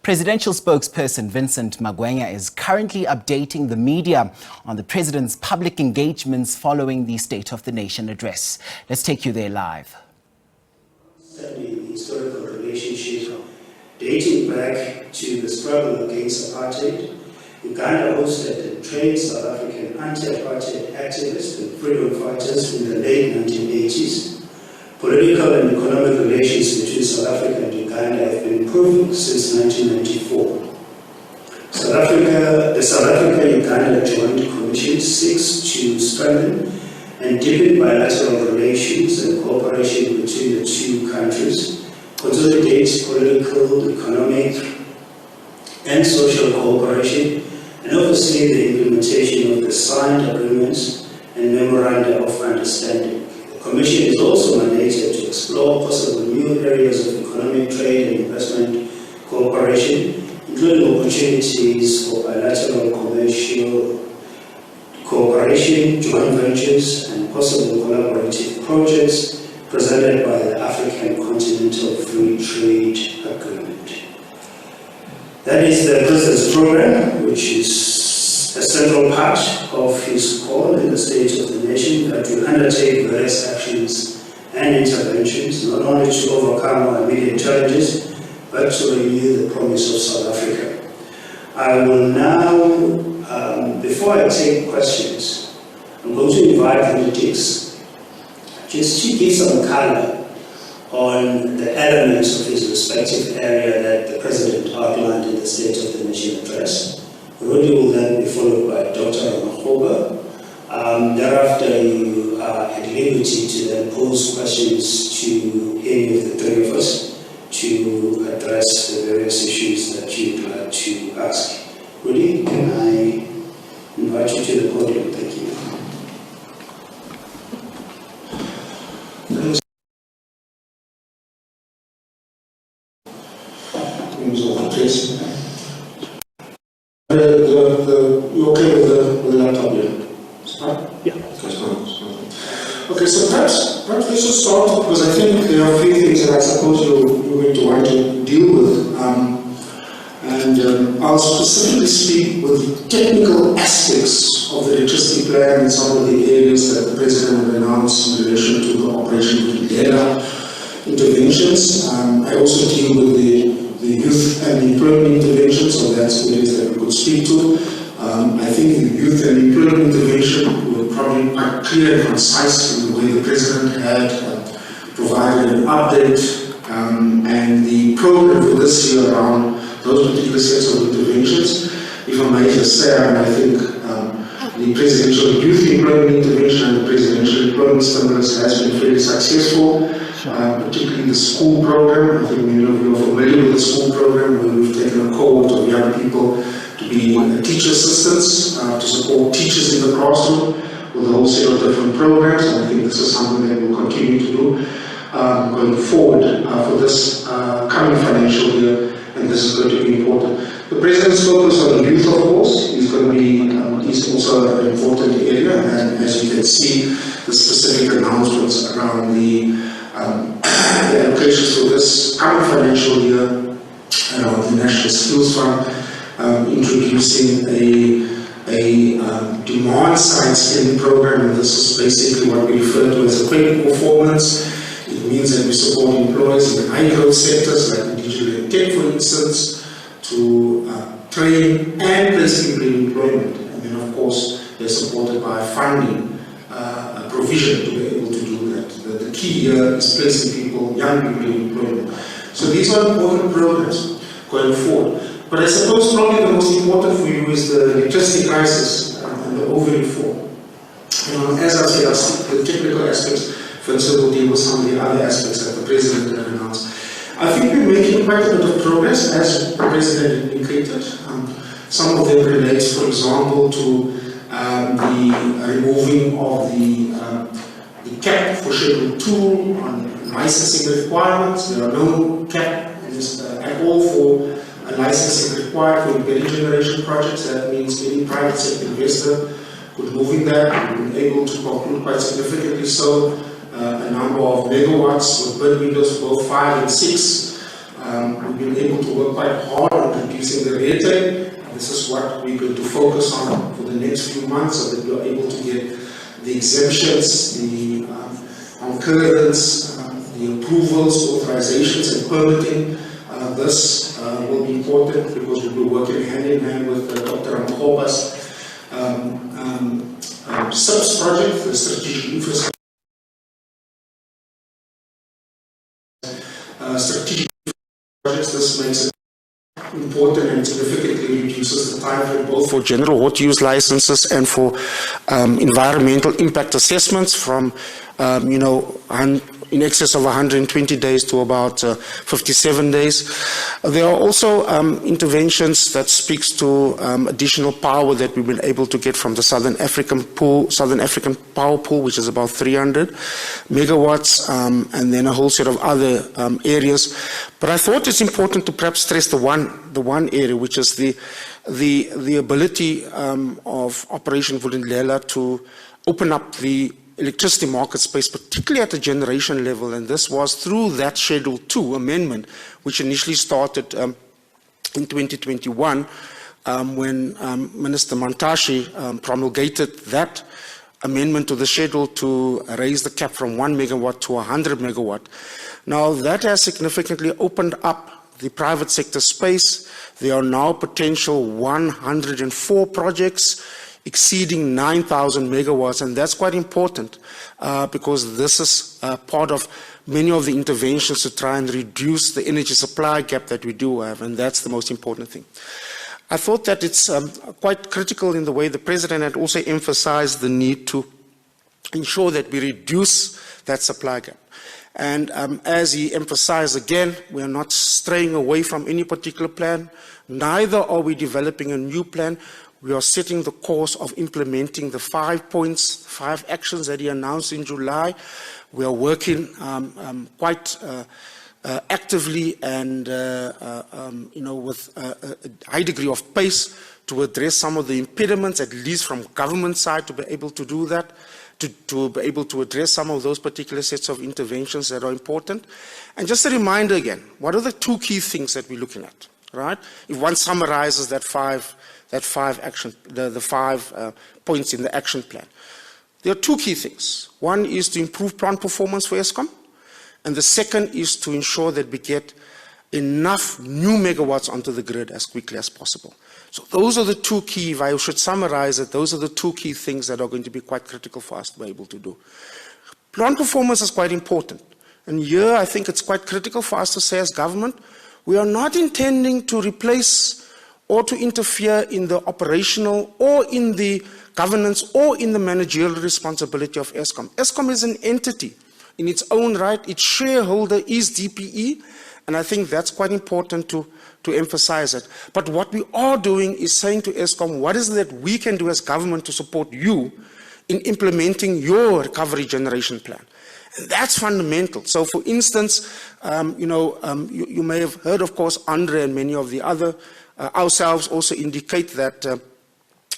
Presidential spokesperson Vincent Magwenya is currently updating the media on the president's public engagements following the State of the Nation address. Let's take you there live. Studying historical relationship dating back to the struggle against apartheid, Uganda hosted and trained South African anti-apartheid activists and freedom fighters in the late 1980s. Political and economic relations between South Africa and Uganda have been improving since 1994. The South Africa-Uganda Joint Commission seeks to strengthen and deepen bilateral relations and cooperation between the two countries, consolidate political, economic, and social cooperation, and oversee the implementation of the signed agreements and memoranda of understanding. The Commission is also mandated to explore possible new areas of economic, trade, and investment cooperation, including opportunities for bilateral commercial cooperation, joint ventures, and possible collaborative projects presented by the African Continental Free Trade Agreement. That is the President's program, which is a central part of his call in the State of the Nation that will undertake various actions and interventions, not only to overcome our immediate challenges, but to renew the promise of South Africa. I will now, before I take questions, I'm going to invite politics just to give some color on the elements of his respective area that the President outlined in the State of the Nation address. Rudy will then be followed by Dr. Mahoba. Thereafter, you are at liberty to then pose questions to any of the three of us to address the various issues that you'd like to ask. Rudy, can I invite you to the podium? Thank you. You okay with the laptop here? Yeah. Okay, so perhaps we should start, because I think there are a few things that I suppose you're going to want to deal with. I'll specifically speak with technical aspects of the electricity plan and some of the areas that the President will announce in relation to the Operation Together interventions. I also deal with the youth and employment interventions, so that's areas that we could speak to. I think the youth and employment intervention were probably quite clear and concise in the way the President had provided an update and the program for this year around those particular sets of interventions. If I may just say, I think the presidential youth employment intervention and the presidential employment stimulus has been fairly successful. Particularly the school program. I think many of you are familiar with the school program, where we've taken a cohort of young people to be teacher assistants, to support teachers in the classroom with a whole set of different programs. And I think this is something that we'll continue to do going forward for this coming financial year, and this is going to be important. The President's focus on youth, of course, is going to be is also an important area, and as you can see, the specific announcements around the allocations for this coming financial year around the National Skills Fund, introducing a demand-side spending program, and this is basically what we refer to as equipment performance. It means that we support employees in high-growth sectors like digital and tech, for instance, to train and place people in employment. And then, of course, they're supported by funding, provision to be able to do that. The key here is placing people, young people in employment. So these are important programs going forward. But I suppose probably the most important for you is the electricity crisis and the over-reform. As I said, I'll stick to the technical aspects. Vincent will deal with some of the other aspects that the President had announced. I think we're making quite a bit of progress, as the President indicated. Some of them relates, for example, to the removing of the cap for Schedule 2 on licensing requirements. There are no cap at all for licensing required for embedded generation projects. That means any private sector investor could move in that and be able to conclude quite significantly so a number of megawatts with bid windows for both 5 and 6 We've been able to work quite hard on reducing the red tape. This is what we're going to focus on for the next few months, so that we're able to get the exemptions, the concurrence, the approvals, authorizations, and permitting. This will be important because we'll be working hand in hand with Dr. Amkoba's SIPS project, the Strategic Infrastructure. Strategic projects. This makes it important and significantly reduces the time frame both for general water use licenses and for environmental impact assessments from in excess of 120 days to about 57 days. There are also interventions that speaks to additional power that we've been able to get from the Southern African power pool, which is about 300 megawatts, and then a whole set of other areas. But I thought it's important to perhaps stress the one area, which is the ability of Operation Vulindlela to open up the electricity market space, particularly at the generation level, and this was through that Schedule 2 amendment, which initially started in 2021 when Minister Mantashe promulgated that amendment to the schedule to raise the cap from 1 megawatt to 100 megawatt. Now that has significantly opened up the private sector space. There are now potential 104 projects exceeding 9,000 megawatts, and that's quite important because this is part of many of the interventions to try and reduce the energy supply gap that we do have, and that's the most important thing. I thought that it's quite critical in the way the President had also emphasized the need to ensure that we reduce that supply gap. And as he emphasized again, we are not straying away from any particular plan, neither are we developing a new plan. We are setting the course of implementing the 5 points, 5 actions that he announced in July. We are working quite actively and with a high degree of pace to address some of the impediments, at least from government side, to be able to do that, to be able to address some of those particular sets of interventions that are important. And just a reminder again, what are the 2 key things that we're looking at, right? If one summarizes the 5 points in the action plan. There are 2 key things. One is to improve plant performance for Eskom, and the second is to ensure that we get enough new megawatts onto the grid as quickly as possible. So those are the 2 key, if I should summarize it, those are the 2 key things that are going to be quite critical for us to be able to do. Plant performance is quite important. And here I think it's quite critical for us to say as government, we are not intending to replace or to interfere in the operational or in the governance or in the managerial responsibility of Eskom. Eskom is an entity in its own right. Its shareholder is DPE, and I think that's quite important to emphasize it. But what we are doing is saying to Eskom, what is it that we can do as government to support you in implementing your recovery generation plan? And that's fundamental. So for instance, you may have heard, of course, Andre and many of the other ourselves also indicate that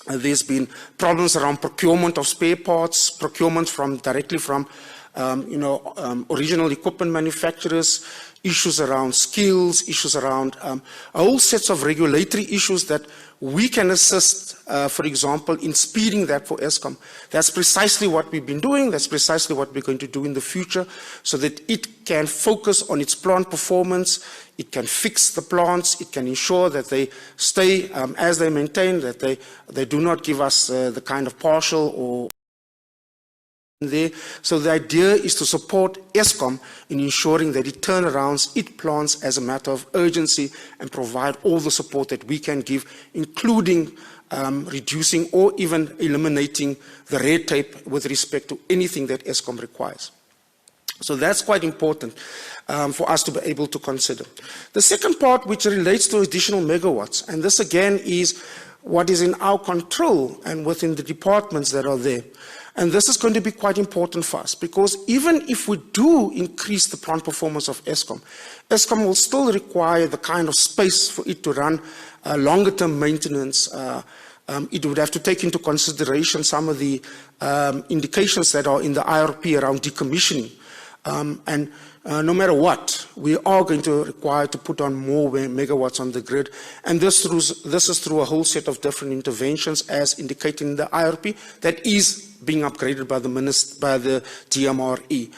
there's been problems around procurement of spare parts, procurement directly from original equipment manufacturers, issues around skills, issues around a whole sets of regulatory issues that we can assist, for example, in speeding that for Eskom. That's precisely what we've been doing. That's precisely what we're going to do in the future so that it can focus on its plant performance. It can fix the plants. It can ensure that they stay as they maintain, that they do not give us the kind of partial or there. So the idea is to support Eskom in ensuring that it turnarounds its plants as a matter of urgency and provide all the support that we can give, including reducing or even eliminating the red tape with respect to anything that Eskom requires. So that's quite important for us to be able to consider. The second part, which relates to additional megawatts, and this again is what is in our control and within the departments that are there. And this is going to be quite important for us because even if we do increase the plant performance of Eskom, Eskom will still require the kind of space for it to run longer term maintenance. It would have to take into consideration some of the indications that are in the IRP around decommissioning. And no matter what, we are going to require to put on more megawatts on the grid, and this is through a whole set of different interventions, as indicated in the IRP, that is being upgraded by the DMRE.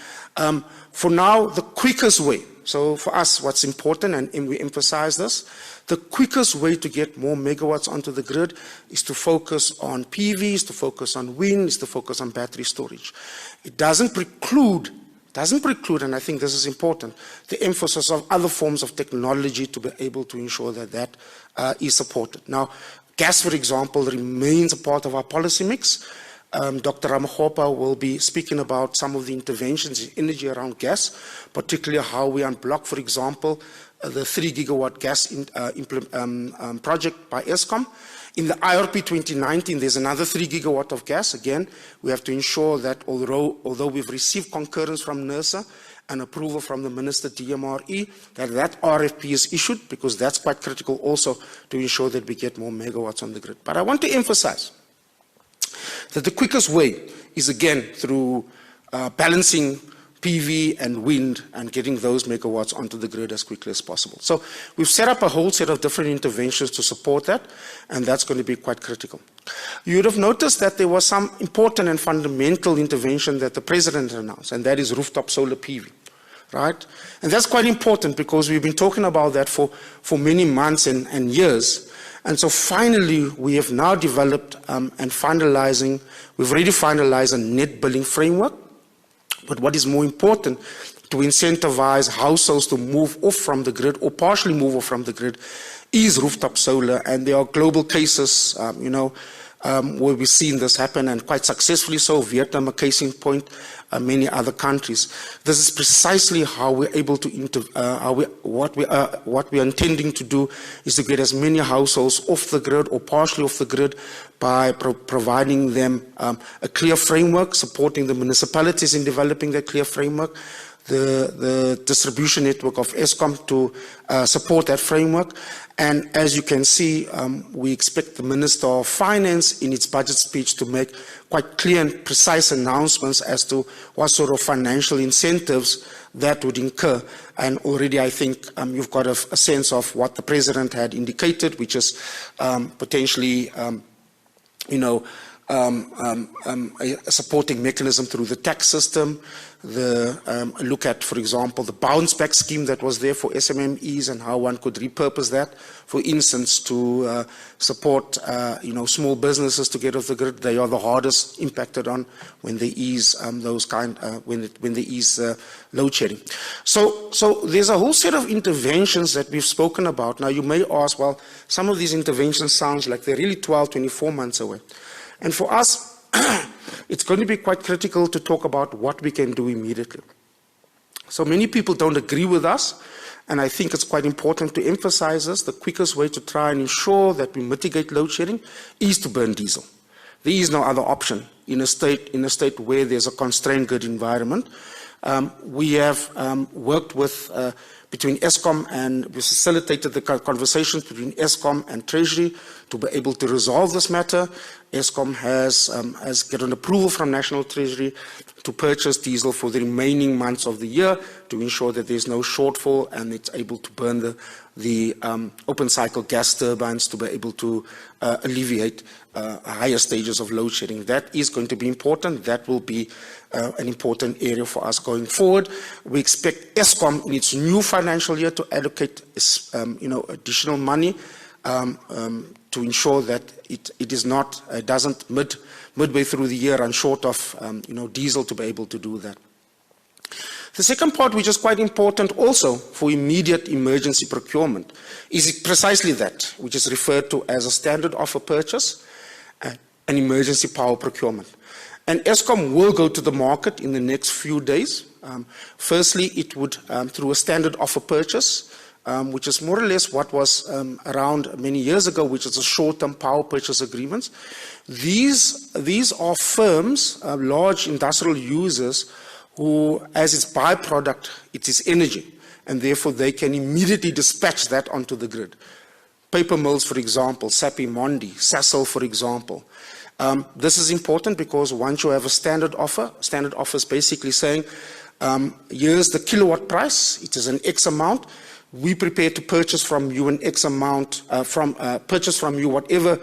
For now, the quickest way, so for us what's important, and we emphasize this, the quickest way to get more megawatts onto the grid is to focus on PVs, to focus on wind, is to focus on battery storage. It doesn't preclude, and I think this is important, the emphasis of other forms of technology to be able to ensure that that is supported. Now, gas, for example, remains a part of our policy mix. Dr. Ramokgopa will be speaking about some of the interventions in energy around gas, particularly how we unblock, for example, the 3 gigawatt gas project by Eskom. In the IRP 2019, there's another 3 gigawatt of gas. Again, we have to ensure that although we've received concurrence from NERSA and approval from the Minister DMRE, that RFP is issued, because that's quite critical also to ensure that we get more megawatts on the grid. But I want to emphasize that the quickest way is, again, through balancing PV and wind and getting those megawatts onto the grid as quickly as possible. So we've set up a whole set of different interventions to support that, and that's going to be quite critical. You would have noticed that there was some important and fundamental intervention that the President announced, and that is rooftop solar PV. Right? And that's quite important, because we've been talking about that for many months and years. And so finally, we have now developed and we've already finalized a net billing framework. But what is more important, to incentivize households to move off from the grid or partially move off from the grid, is rooftop solar. And there are global cases, where we've seen this happen, and quite successfully so. Vietnam, a case in point, many other countries. This is precisely how we're able to what we are intending to do is to get as many households off the grid or partially off the grid by providing them a clear framework, supporting the municipalities in developing that clear framework, the distribution network of Eskom to support that framework. And as you can see, we expect the Minister of Finance in its budget speech to make quite clear and precise announcements as to what sort of financial incentives that would incur. And already I think you've got a sense of what the President had indicated, which is potentially, a supporting mechanism through the tax system, look at, for example, the bounce back scheme that was there for SMMEs and how one could repurpose that, for instance, to support small businesses to get off the grid. They are the hardest impacted on when they ease when they ease load shedding. So there's a whole set of interventions that we've spoken about. Now you may ask, well, some of these interventions sounds like they're really 12, 24 months away. And for us, it's going to be quite critical to talk about what we can do immediately. So many people don't agree with us, and I think it's quite important to emphasize this. The quickest way to try and ensure that we mitigate load shedding is to burn diesel. There is no other option in a state where there's a constrained grid environment. We have worked with between Eskom, and we facilitated the conversations between Eskom and Treasury to be able to resolve this matter. Eskom has gotten approval from National Treasury to purchase diesel for the remaining months of the year to ensure that there's no shortfall, and it's able to burn the open cycle gas turbines to be able to alleviate higher stages of load shedding. That is going to be important. That will be an important area for us going forward. We expect Eskom in its new financial year to allocate additional money to ensure that it doesn't midway through the year run short of diesel to be able to do that. The second part, which is quite important also for immediate emergency procurement, is precisely that, which is referred to as a standard offer purchase, an emergency power procurement. And Eskom will go to the market in the next few days. Firstly, it would, through a standard offer purchase, which is more or less what was around many years ago, which is a short-term power purchase agreements. These are firms, large industrial users, who, as its byproduct, it is energy, and therefore they can immediately dispatch that onto the grid. Paper mills, for example, Sappi Mondi, Sasol, for example. This is important because once you have a standard offer is basically saying, Here's the kilowatt price. It is an X amount. We prepare to purchase from you an X amount, purchase from you whatever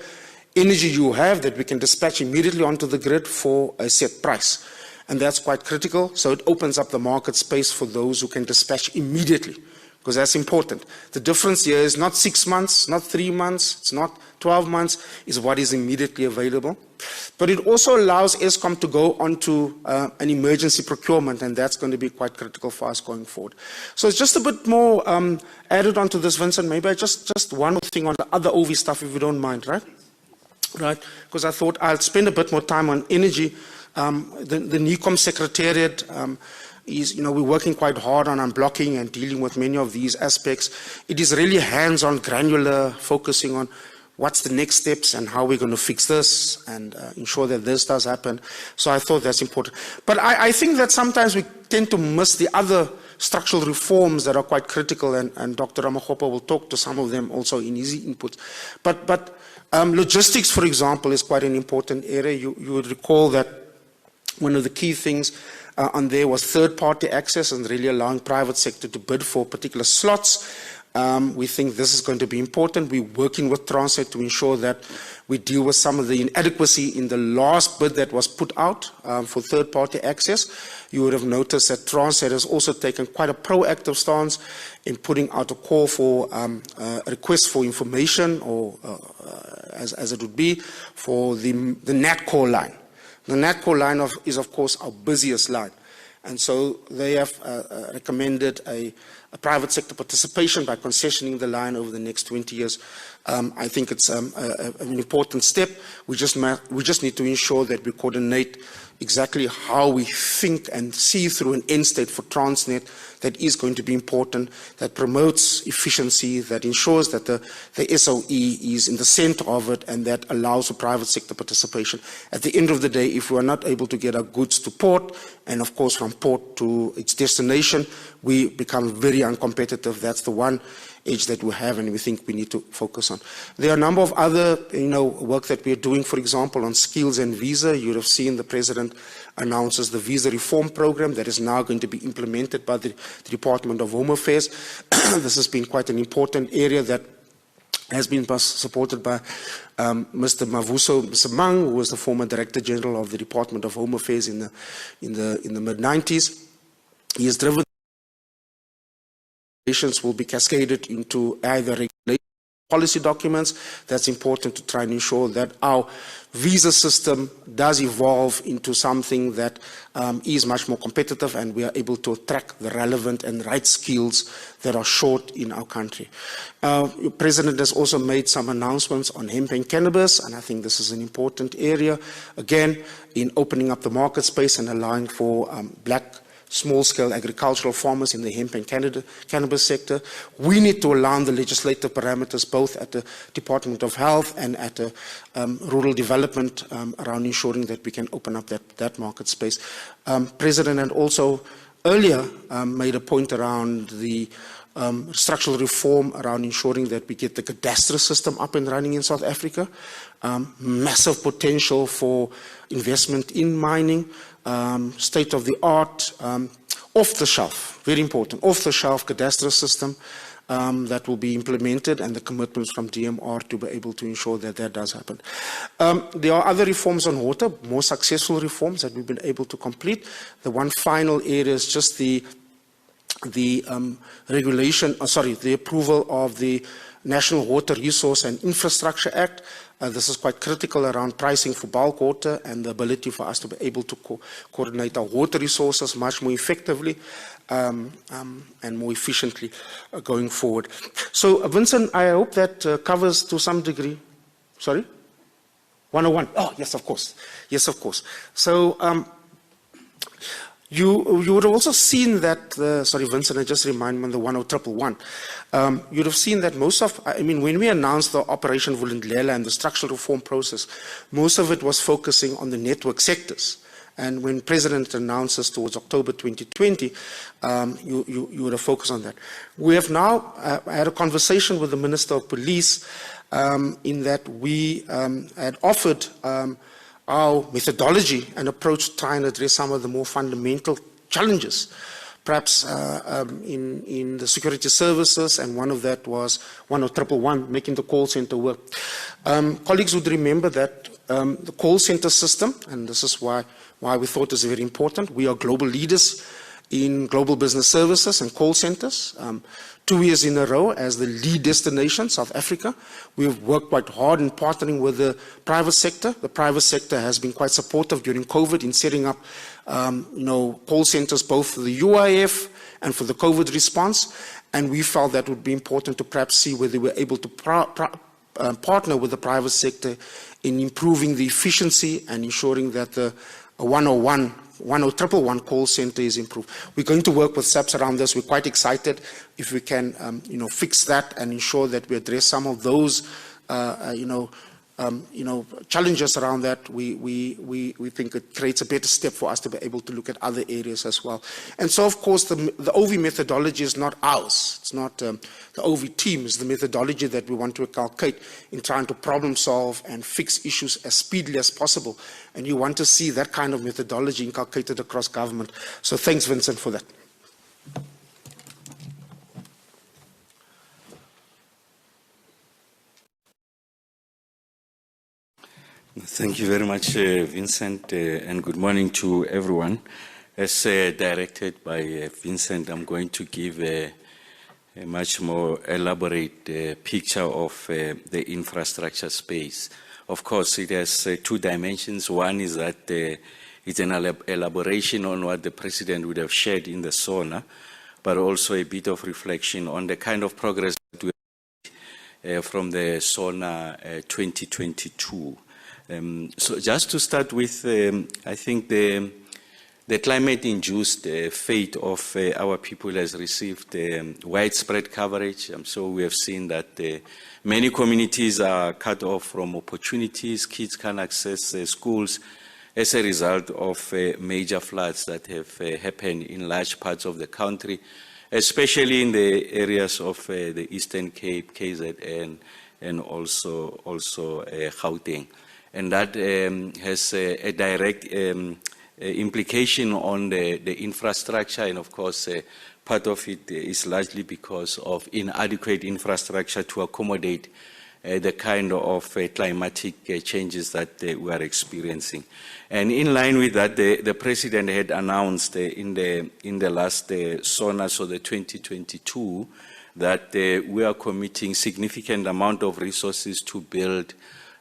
energy you have that we can dispatch immediately onto the grid for a set price. And that's quite critical. So it opens up the market space for those who can dispatch immediately, because that's important. The difference here is not 6 months, not 3 months, it's not 12 months, is what is immediately available. But it also allows Eskom to go onto an emergency procurement, and that's going to be quite critical for us going forward. So it's just a bit more added onto this, Vincent. Maybe I just one more thing on the other OV stuff, if you don't mind, right? Right, because I thought I'll spend a bit more time on energy. The NECOM Secretariat is, we're working quite hard on unblocking and dealing with many of these aspects. It is really hands-on, granular, focusing on what's the next steps and how we're going to fix this and ensure that this does happen. So I thought that's important. But I think that sometimes we tend to miss the other structural reforms that are quite critical, and Dr. Ramagopa will talk to some of them also in his inputs. But logistics, for example, is quite an important area. You would recall that one of the key things on there was third-party access and really allowing private sector to bid for particular slots. We think this is going to be important. We're working with Transnet to ensure that we deal with some of the inadequacy in the last bid that was put out for third-party access. You would have noticed that Transnet has also taken quite a proactive stance in putting out a call for a request for information, or as it would be, for the NatCore line. The NatCore line is, of course, our busiest line. And so they have recommended a private sector participation by concessioning the line over the next 20 years. I think it's an important step. We just need to ensure that we coordinate exactly how we think and see through an end state for Transnet that is going to be important, that promotes efficiency, that ensures that the SOE is in the center of it, and that allows for private sector participation. At the end of the day, if we are not able to get our goods to port, and of course from port to its destination, we become very uncompetitive. That's the one edge that we have, and we think we need to focus on. There are a number of other work that we are doing, for example, on skills and visa. You would have seen the President announces the visa reform program that is now going to be implemented by the Department of Home Affairs. This has been quite an important area that has been supported by Mr. Mavuso Msimang, who was the former Director General of the Department of Home Affairs in the mid-90s. He has driven will be cascaded into either regulation policy documents. That's important to try and ensure that our visa system does evolve into something that is much more competitive, and we are able to attract the relevant and right skills that are short in our country. The President has also made some announcements on hemp and cannabis, and I think this is an important area, again, in opening up the market space and allowing for black small-scale agricultural farmers in the hemp and cannabis sector. We need to align the legislative parameters both at the Department of Health and at the rural development around ensuring that we can open up that market space. President had also earlier made a point around the structural reform around ensuring that we get the cadastral system up and running in South Africa. Massive potential for investment in mining. State-of-the-art, off-the-shelf, very important, off-the-shelf cadastral system that will be implemented, and the commitments from DMR to be able to ensure that that does happen. There are other reforms on water, more successful reforms that we've been able to complete. The one final area is just the approval of the National Water Resource and Infrastructure Act. This is quite critical around pricing for bulk water and the ability for us to be able to coordinate our water resources much more effectively and more efficiently going forward. So, Vincent, I hope that covers to some degree. Sorry? 101. Oh, yes, of course. Yes, of course. So, you would have also seen that, sorry, Vincent, I just remind me on the 10111. You'd have seen that when we announced the Operation Vulindlela and the structural reform process, most of it was focusing on the network sectors. And when President announces towards October 2020, you would have focused on that. We have now had a conversation with the Minister of Police in that we had offered our methodology and approach to try and address some of the more fundamental challenges, perhaps in the security services, and one of that was 10111, making the call center work. Colleagues would remember that the call center system, and this is why we thought it's very important. We are global leaders in global business services and call centers. 2 years in a row as the lead destination, South Africa. We've worked quite hard in partnering with the private sector. The private sector has been quite supportive during COVID in setting up call centers both for the UIF and for the COVID response. And we felt that would be important to perhaps see whether we're able to partner with the private sector in improving the efficiency and ensuring that the 10111 call center is improved. We're going to work with SABC around this. We're quite excited if we can, fix that and ensure that we address some of those, challenges around that. We think it creates a better step for us to be able to look at other areas as well. And so, of course, the OV methodology is not ours. It's not the OV team. It's the methodology that we want to inculcate in trying to problem solve and fix issues as speedily as possible. And you want to see that kind of methodology inculcated across government. So thanks, Vincent, for that. Thank you very much, Vincent, and good morning to everyone. As directed by Vincent, I'm going to give a much more elaborate picture of the infrastructure space. Of course, it has two dimensions. One is that it's an elaboration on what the President would have shared in the SONA, but also a bit of reflection on the kind of progress that we have from the SONA 2022. So just to start with, I think the climate-induced fate of our people has received widespread coverage. So we have seen that many communities are cut off from opportunities. Kids can't access schools as a result of major floods that have happened in large parts of the country, especially in the areas of the Eastern Cape, KZN, and also Gauteng. And that has a direct implication on the infrastructure, and of course, part of it is largely because of inadequate infrastructure to accommodate the kind of climatic changes that we are experiencing. And in line with that, the President had announced in the last SONA, so the 2022, that we are committing significant amount of resources to build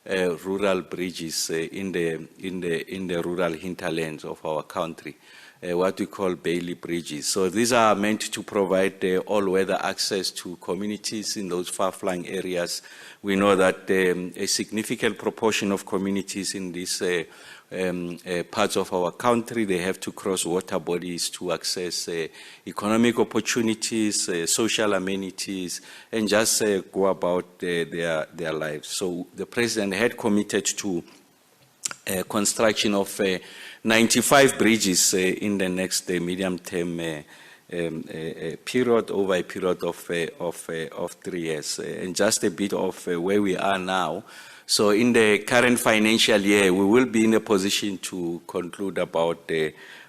rural bridges in the rural hinterlands of our country, what we call Bailey bridges. So these are meant to provide all-weather access to communities in those far-flung areas. We know that a significant proportion of communities in these parts of our country, they have to cross water bodies to access economic opportunities, social amenities, and just go about their lives. So the President had committed to construction of 95 bridges in the next medium-term period, over a period of 3 years. And just a bit of where we are now. So in the current financial year, we will be in a position to conclude about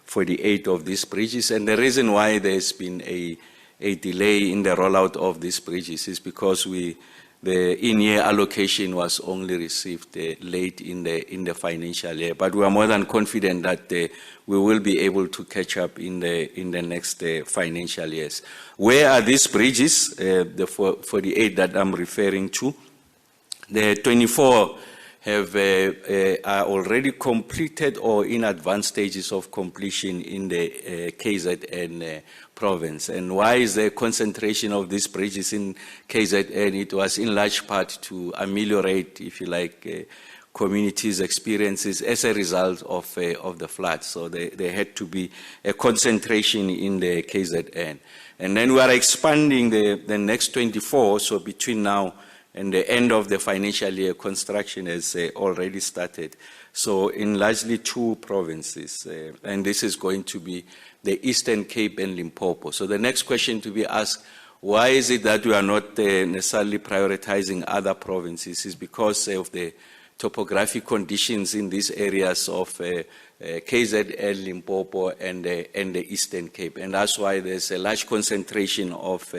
48 of these bridges. And the reason why there's been a delay in the rollout of these bridges is because the in-year allocation was only received late in the financial year. But we are more than confident that we will be able to catch up in the next financial years. Where are these bridges? The 48 that I'm referring to. The 24 are already completed or in advanced stages of completion in the KZN province. And why is the concentration of these bridges in KZN? It was in large part to ameliorate, if you like, communities' experiences as a result of the floods. So there had to be a concentration in the KZN. And then we are expanding the next 24, so between now and the end of the financial year, construction has already started. So in largely 2 provinces, and this is going to be the Eastern Cape and Limpopo. So the next question to be asked, why is it that we are not necessarily prioritizing other provinces? Is because of the topographic conditions in these areas of KZN, Limpopo, and the Eastern Cape. And that's why there's a large concentration of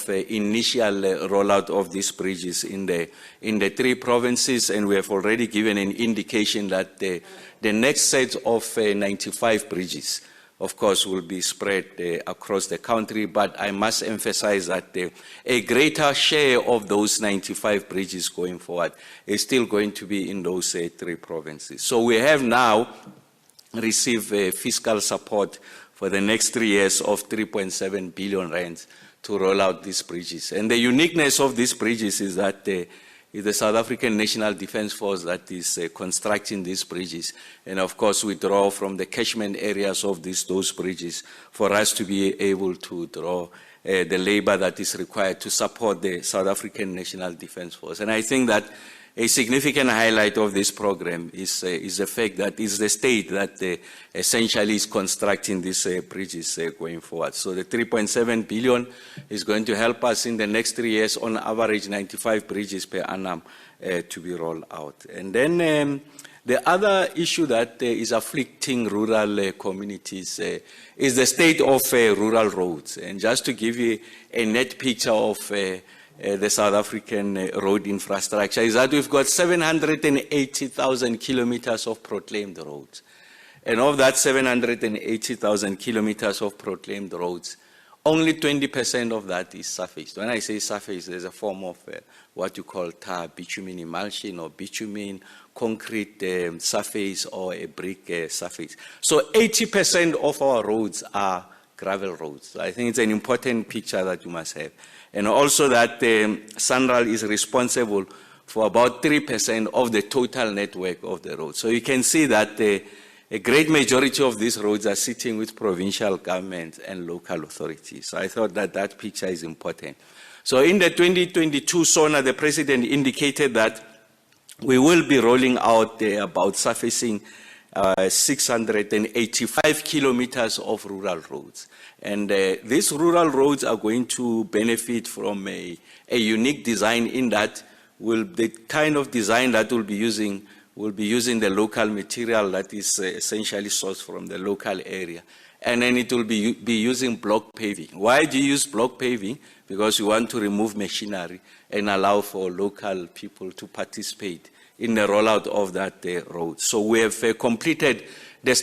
initial rollout of these bridges in the 3 provinces, and we have already given an indication that the next set of 95 bridges, of course, will be spread across the country, but I must emphasize that a greater share of those 95 bridges going forward is still going to be in those 3 provinces. So we have now received fiscal support for the next 3 years of 3.7 billion rands to roll out these bridges. And the uniqueness of these bridges is that it's the South African National Defence Force that is constructing these bridges. And of course, we draw from the catchment areas of those bridges for us to be able to draw the labor that is required to support the South African National Defence Force. And I think that a significant highlight of this program is the fact that it's the state that essentially is constructing these bridges going forward. So the 3.7 billion is going to help us in the next 3 years on average 95 bridges per annum to be rolled out. And then the other issue that is afflicting rural communities is the state of rural roads. And just to give you a net picture of the South African road infrastructure, is that we've got 780,000 kilometers of proclaimed roads. And of that 780,000 kilometers of proclaimed roads, only 20% of that is surfaced. When I say surface, there's a form of what you call tar, bitumen emulsion, or bitumen, concrete surface, or a brick surface. So 80% of our roads are gravel roads. So I think it's an important picture that you must have. And also that SANRAL is responsible for about 3% of the total network of the roads. So you can see that a great majority of these roads are sitting with provincial governments and local authorities. So I thought that that picture is important. So in the 2022 SONA, the President indicated that we will be rolling out about surfacing 685 kilometers of rural roads. And these rural roads are going to benefit from a unique design in that the kind of design that will be using the local material that is essentially sourced from the local area. And then it will be using block paving. Why do you use block paving? Because you want to remove machinery and allow for local people to participate in the rollout of that road. So we have completed the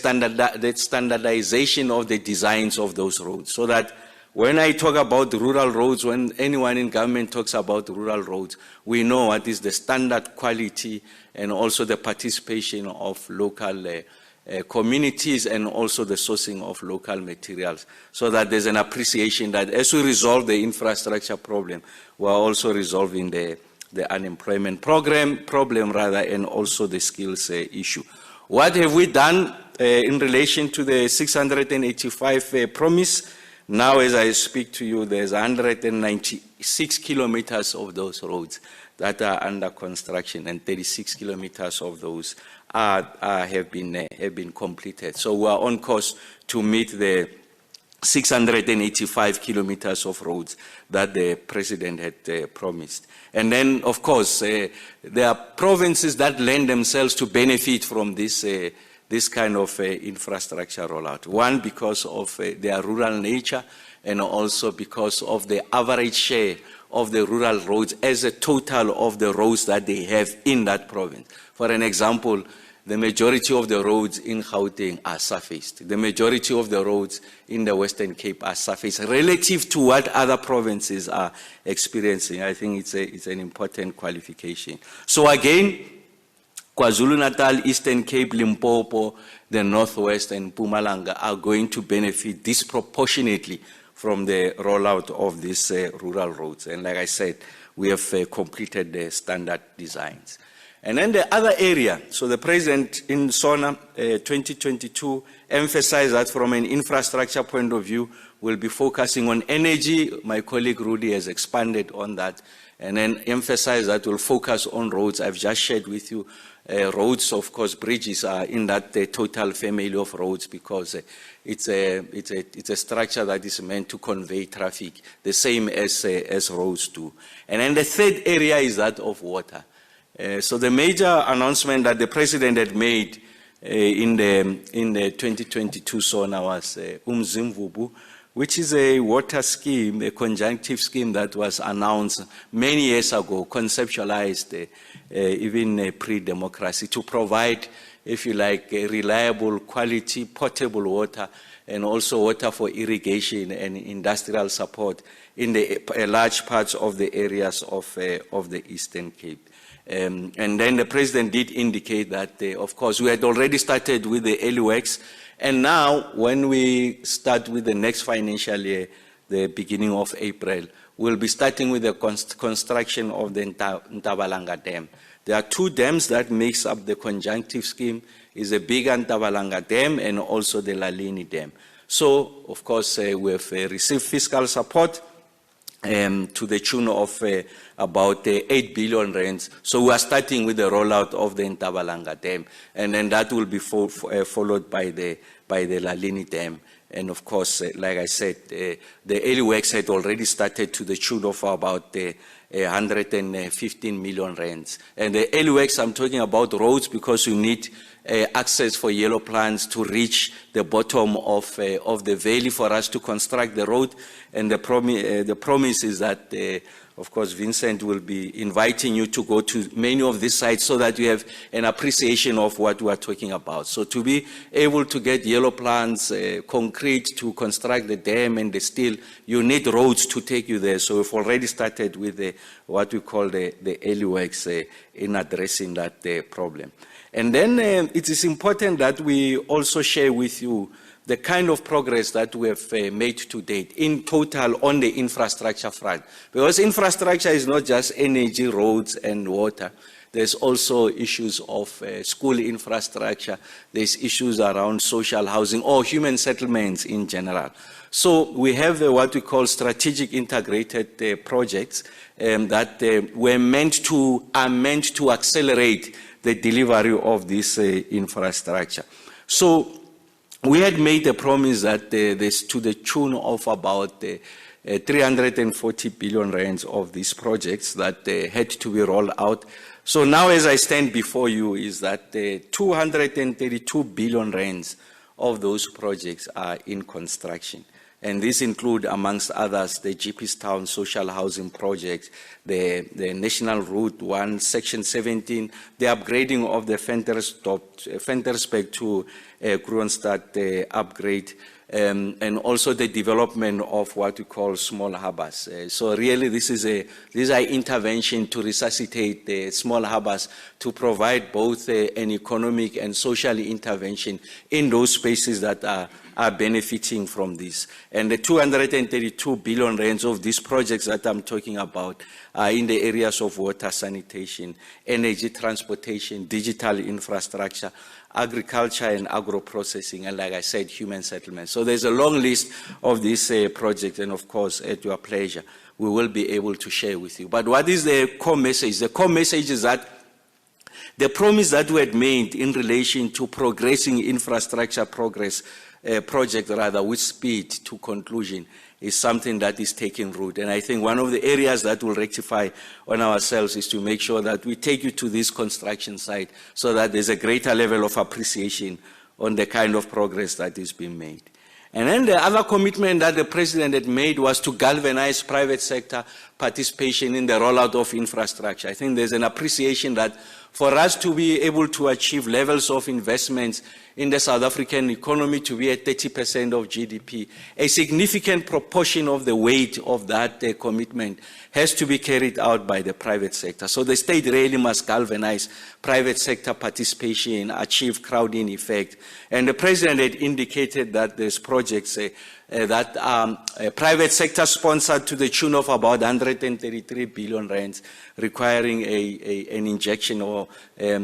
standardization of the designs of those roads, so that when I talk about rural roads, when anyone in government talks about rural roads, we know what is the standard quality and also the participation of local communities and also the sourcing of local materials, so that there's an appreciation that as we resolve the infrastructure problem, we're also resolving the unemployment problem, and also the skills issue. What have we done in relation to the 685 promise? Now, as I speak to you, there's 196 kilometers of those roads that are under construction, and 36 kilometers of those have been completed. So we are on course to meet the 685 kilometers of roads that the President had promised. And then, of course, there are provinces that lend themselves to benefit from this kind of infrastructure rollout. One, because of their rural nature, and also because of the average share of the rural roads as a total of the roads that they have in that province. For an example, the majority of the roads in Gauteng are surfaced. The majority of the roads in the Western Cape are surfaced relative to what other provinces are experiencing. I think it's an important qualification. So again, KwaZulu-Natal, Eastern Cape, Limpopo, the Northwest, and Mpumalanga are going to benefit disproportionately from the rollout of these rural roads. And like I said, we have completed the standard designs. And then the other area, so the President in SONA 2022 emphasized that from an infrastructure point of view, we'll be focusing on energy. My colleague Rudy has expanded on that, and then emphasized that we'll focus on roads. I've just shared with you roads, of course, bridges are in that total family of roads, because it's a structure that is meant to convey traffic, the same as roads do. And then the third area is that of water. So the major announcement that the President had made in the 2022 SONA was Umzimvubu, which is a water scheme, a conjunctive scheme that was announced many years ago, conceptualized even pre-democracy, to provide, if you like, reliable, quality, potable water, and also water for irrigation and industrial support in the large parts of the areas of the Eastern Cape. And then the President did indicate that, of course, we had already started with the early works, and now when we start with the next financial year, the beginning of April, we'll be starting with the construction of the Ntabalanga Dam. There are two dams that makes up the conjunctive scheme, is the big Ntabalanga Dam and also the Lalini Dam. So, of course, we have received fiscal support to the tune of about 8 billion rands. So we are starting with the rollout of the Ntabalanga Dam, and then that will be followed by the Lalini Dam. And of course, like I said, the early works had already started to the tune of about 115 million rands. And the early works, I'm talking about roads, because you need access for yellow plants to reach the bottom of the valley for us to construct the road. And the promise is that, of course, Vincent will be inviting you to go to many of these sites so that you have an appreciation of what we are talking about. So to be able to get yellow plants, concrete to construct the dam and the steel, you need roads to take you there. So we've already started with what we call the early works in addressing that problem. And then it is important that we also share with you the kind of progress that we have made to date in total on the infrastructure front. Because infrastructure is not just energy, roads, and water. There's also issues of school infrastructure. There's issues around social housing or human settlements in general. So we have what we call strategic integrated projects that are meant to accelerate the delivery of this infrastructure. So we had made a promise that there's to the tune of about 340 billion rands of these projects that had to be rolled out. So now as I stand before you is that 232 billion rands of those projects are in construction. And these include, amongst others, the GP's Town social housing project, the National Route 1, Section 17, the upgrading of the Ventersberg to Kroonstad upgrade, and also the development of what we call small harbors. So really these are intervention to resuscitate the small harbors to provide both an economic and social intervention in those spaces that are benefiting from this. And the 232 billion rands of these projects that I'm talking about are in the areas of water, sanitation, energy, transportation, digital infrastructure, agriculture and agro-processing, and like I said, human settlements. So there's a long list of these projects, and of course, at your pleasure, we will be able to share with you. But what is the core message? The core message is that the promise that we had made in relation to progressing infrastructure project with speed to conclusion is something that is taking root. And I think one of the areas that will rectify on ourselves is to make sure that we take you to this construction site so that there's a greater level of appreciation on the kind of progress that is being made. And then the other commitment that the President had made was to galvanize private sector participation in the rollout of infrastructure. I think there's an appreciation that for us to be able to achieve levels of investments in the South African economy to be at 30% of GDP, a significant proportion of the weight of that commitment has to be carried out by the private sector. So the state really must galvanize private sector participation, achieve crowding effect. And the President had indicated that there's projects that are private sector sponsored to the tune of about 133 billion rands, requiring an injection or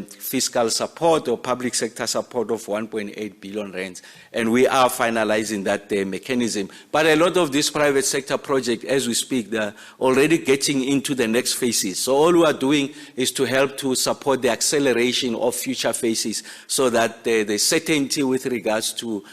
fiscal support or public sector support of 1.8 billion rands. And we are finalizing that mechanism. But a lot of these private sector projects, as we speak, they're already getting into the next phases. So all we are doing is to help to support the acceleration of future phases so that the certainty with regards to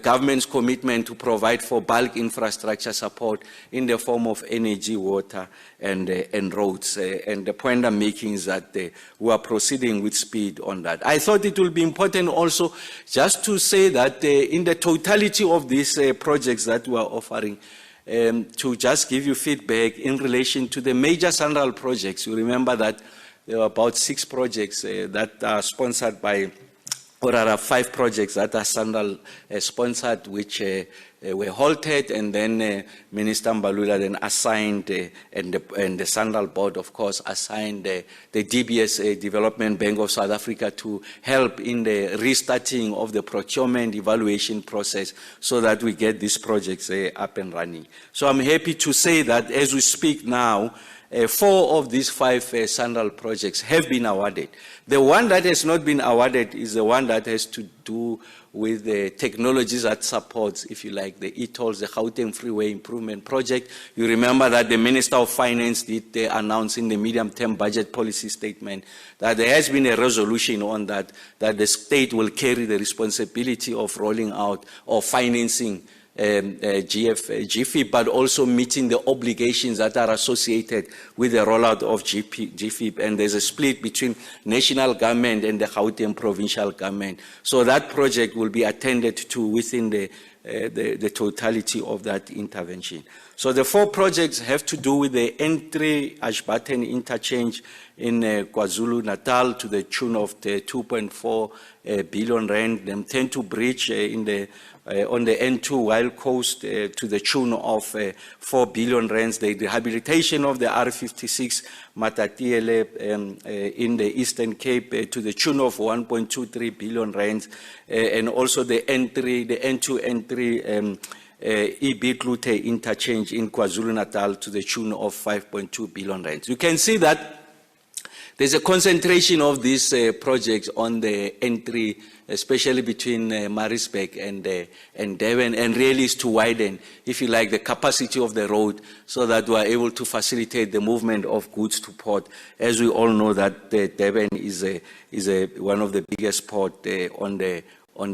government's commitment to provide provide for bulk infrastructure support in the form of energy, water, and roads. And the point I'm making is that we are proceeding with speed on that. I thought it will be important also just to say that in the totality of these projects that we are offering, to just give you feedback in relation to the major SANRAL projects. You remember that there are about 6 projects that are sponsored by, or there are 5 projects that are SANRAL sponsored, which were halted, and then Minister Mbalula then assigned, and the SANRAL board, of course, assigned the DBS Development Bank of South Africa to help in the restarting of the procurement evaluation process so that we get these projects up and running. So I'm happy to say that as we speak now, 4 of these 5 SANRAL projects have been awarded. The one that has not been awarded is the one that has to do with the technologies that supports, if you like, the e-tolls, the Gauteng Freeway Improvement Project. You remember that the Minister of Finance did announce in the medium-term budget policy statement that there has been a resolution on that the state will carry the responsibility of rolling out or financing GFIP, but also meeting the obligations that are associated with the rollout of GFIP. And there's a split between national government and the Gauteng provincial government. So that project will be attended to within the totality of that intervention. So the 4 projects have to do with the entry Ashburton interchange in KwaZulu-Natal to the tune of the 2.4 billion rand. The Mthentu Bridge on the N2 Wild Coast to the tune of 4 billion rands. The rehabilitation of the R56 Matatiele in the Eastern Cape to the tune of 1.23 billion rands, and also the N2 entry Ibitlute interchange in KwaZulu-Natal to the tune of 5.2 billion rands. You can see that there's a concentration of these projects on the entry, especially between Maritzburg and Durban, and really is to widen, if you like, the capacity of the road so that we are able to facilitate the movement of goods to port. As we all know that Durban is one of the biggest ports on the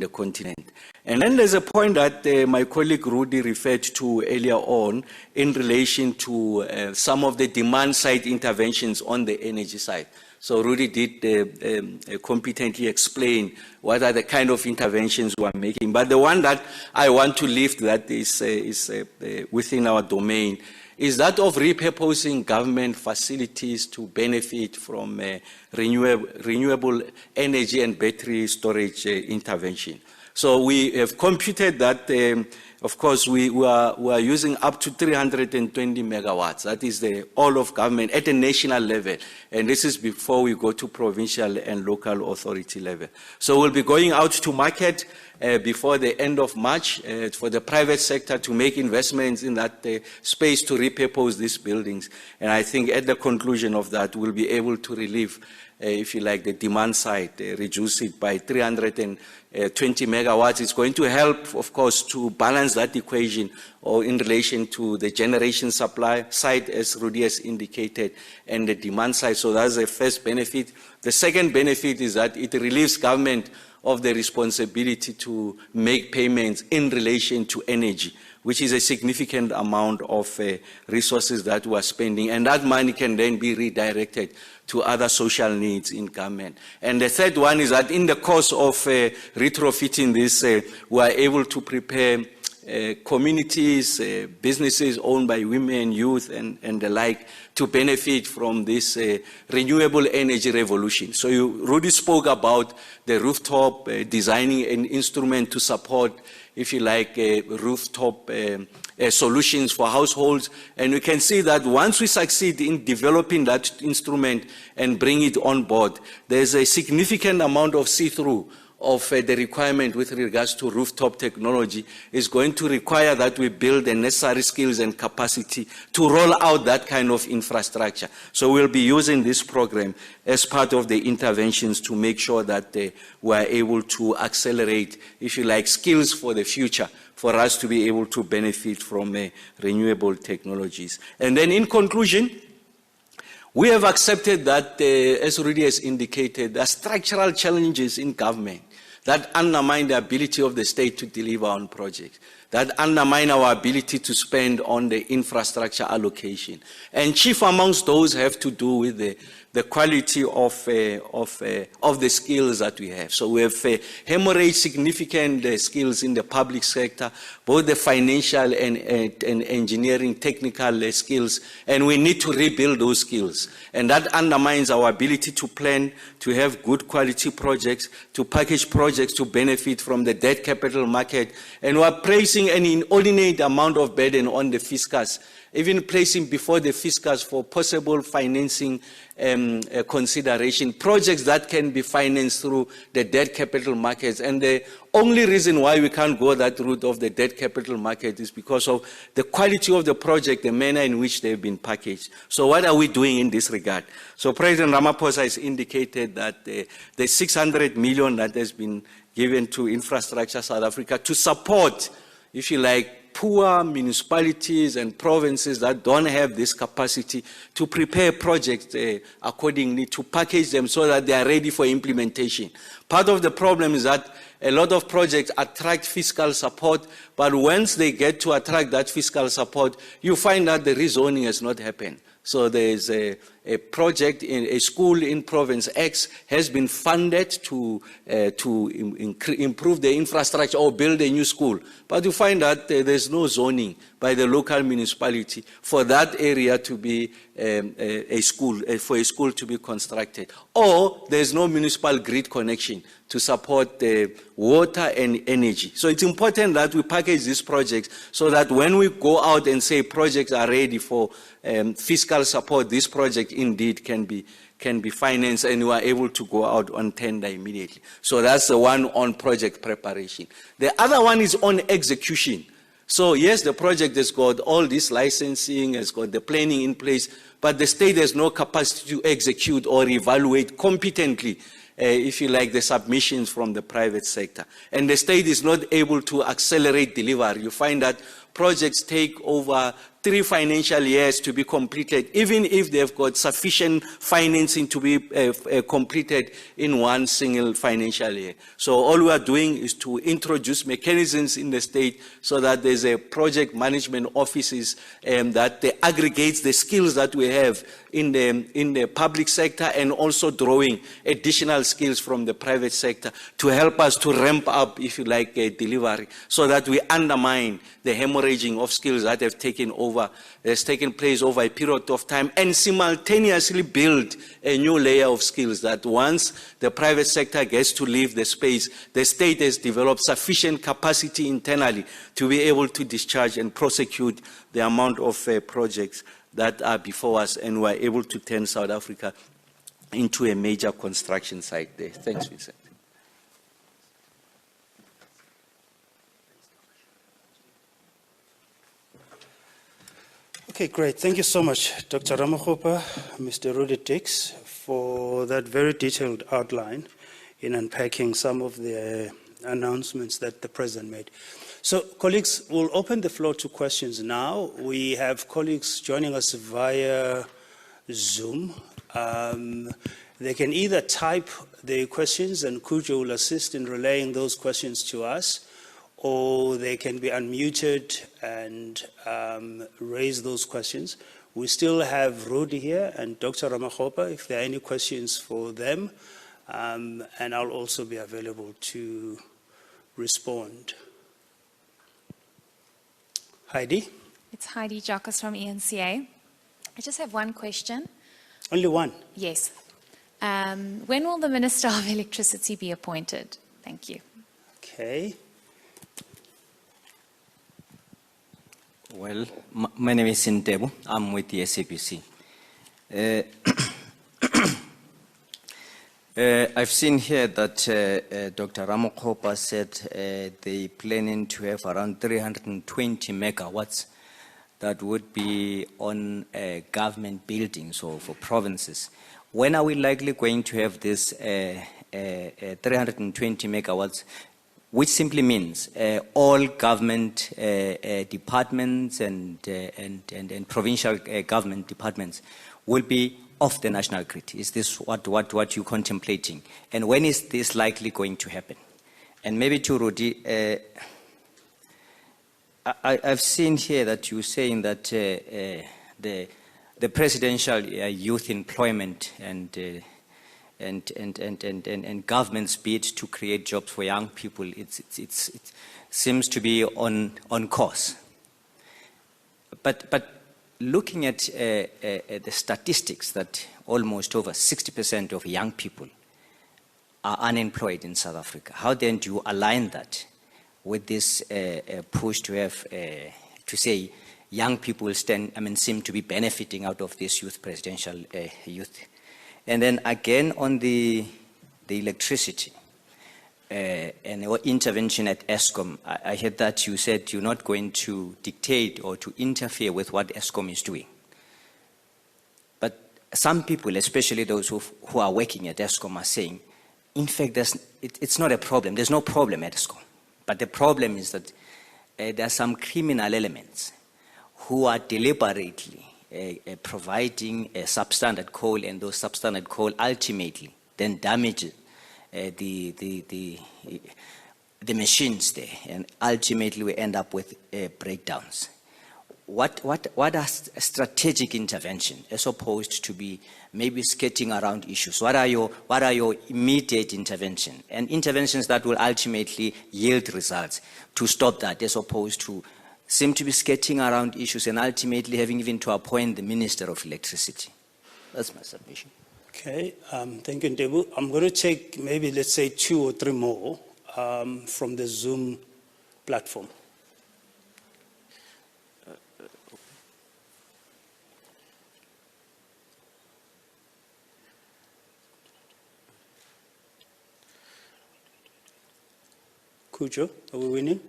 continent. And then there's a point that my colleague Rudy referred to earlier on in relation to some of the demand side interventions on the energy side. So Rudy did competently explain what are the kind of interventions we are making. But the one that I want to lift that is within our domain is that of repurposing government facilities to benefit from renewable energy and battery storage intervention. So we have computed that, of course, we are using up to 320 megawatts. That is the all of government at a national level. And this is before we go to provincial and local authority level. So we'll be going out to market before the end of March for the private sector to make investments in that space to repurpose these buildings. And I think at the conclusion of that, we'll be able to relieve, if you like, the demand side, reduce it by 320 megawatts. It's going to help, of course, to balance that equation or in relation to the generation supply side, as Rudy has indicated, and the demand side. So that's the first benefit. The second benefit is that it relieves government of the responsibility to make payments in relation to energy, which is a significant amount of resources that we are spending. And that money can then be redirected to other social needs in government. And the third one is that in the course of retrofitting this, we are able to prepare communities, businesses owned by women, youth, and the like, to benefit from this renewable energy revolution. So Rudy spoke about the rooftop, designing an instrument to support, if you like, rooftop solutions for households. And we can see that once we succeed in developing that instrument and bring it on board, there's a significant amount of see-through of the requirement with regards to rooftop technology is going to require that we build the necessary skills and capacity to roll out that kind of infrastructure. So we'll be using this program as part of the interventions to make sure that we are able to accelerate, if you like, skills for the future for us to be able to benefit from renewable technologies. And then in conclusion, we have accepted that, as Rudy has indicated, there are structural challenges in government that undermine the ability of the state to deliver on projects. that undermine our ability to spend on the infrastructure allocation. And chief amongst those have to do with the quality of the skills that we have. So we have hemorrhaged significant skills in the public sector, both the financial and engineering technical skills, and we need to rebuild those skills. And that undermines our ability to plan, to have good quality projects, to package projects to benefit from the debt capital market. And we are placing an inordinate amount of burden on the fiscus, even placing before the fiscus for possible financing consideration, projects that can be financed through the debt capital markets. And the only reason why we can't go that route of the debt capital market is because of the quality of the project, the manner in which they've been packaged. So what are we doing in this regard? So President Ramaphosa has indicated that the 600 million that has been given to Infrastructure South Africa to support, if you like, poor municipalities and provinces that don't have this capacity to prepare projects accordingly, to package them so that they are ready for implementation. Part of the problem is that a lot of projects attract fiscal support, but once they get to attract that fiscal support, you find that the rezoning has not happened. So there is a project in a school in Province X has been funded to improve the infrastructure or build a new school. But you find that there's no zoning by the local municipality for that area to be a school, for a school to be constructed. Or there's no municipal grid connection to support the water and energy. So it's important that we package these projects so that when we go out and say projects are ready for fiscal support, this project indeed can be financed and we are able to go out on tender immediately. So that's the one on project preparation. The other one is on execution. So yes, the project has got all this licensing, has got the planning in place, but the state has no capacity to execute or evaluate competently, if you like, the submissions from the private sector. And the state is not able to accelerate delivery. You find that projects take over 3 financial years to be completed, even if they've got sufficient financing to be completed in one single financial year. So all we are doing is to introduce mechanisms in the state so that there's a project management offices that aggregates the skills that we have in the public sector and also drawing additional skills from the private sector to help us to ramp up, if you like, delivery, so that we undermine the hemorrhaging of skills that have taken place over a period of time, and simultaneously build a new layer of skills that once the private sector gets to leave the space, the state has developed sufficient capacity internally to be able to discharge and prosecute the amount of projects that are before us, and we're able to turn South Africa into a major construction site there. Thanks, Vincent. Okay, great. Thank you so much, Dr. Ramakgopa, Mr. Rudy Dix, for that very detailed outline in unpacking some of the announcements that the President made. So, colleagues, we'll open the floor to questions now. We have colleagues joining us via Zoom. They can either type their questions and Kujo will assist in relaying those questions to us, or they can be unmuted and raise those questions. We still have Rudy here and Dr. Ramakgopa, if there are any questions for them, and I'll also be available to respond. Heidi? It's Heidi Jockas from ENCA. I just have one question. Only one? Yes. When will the Minister of Electricity be appointed? Thank you. Okay. Well, my name is Sintebo. I'm with the SABC. I've seen here that Dr. Ramakgopa said they're planning to have around 320 megawatts that would be on government buildings or for provinces. When are we likely going to have this 320 megawatts, which simply means all government departments and provincial government departments will be off the national grid? Is this what you're contemplating? And when is this likely going to happen? And maybe to Rudy, I've seen here that you're saying that the presidential youth employment and government's bid to create jobs for young people, it seems to be on course. But looking at the statistics that almost over 60% of young people are unemployed in South Africa, how then do you align that with this push to have, to say, young people seem to be benefiting out of this presidential youth? And then again on the electricity and your intervention at Eskom, I heard that you said you're not going to dictate or to interfere with what Eskom is doing. But some people, especially those who are working at Eskom, are saying, in fact, it's not a problem. There's no problem at Eskom. But the problem is that there are some criminal elements who are deliberately providing a substandard coal, and those substandard coal ultimately then damage the machines there, and ultimately we end up with breakdowns. What are strategic intervention as opposed to be maybe skirting around issues? What are your immediate intervention and interventions that will ultimately yield results to stop that, as opposed to seem to be skirting around issues and ultimately having even to appoint the Minister of Electricity? That's my submission. Okay, thank you, Ndebu. I'm going to take maybe, let's say, 2 or 3 more from the Zoom platform. Kujo, are we winning?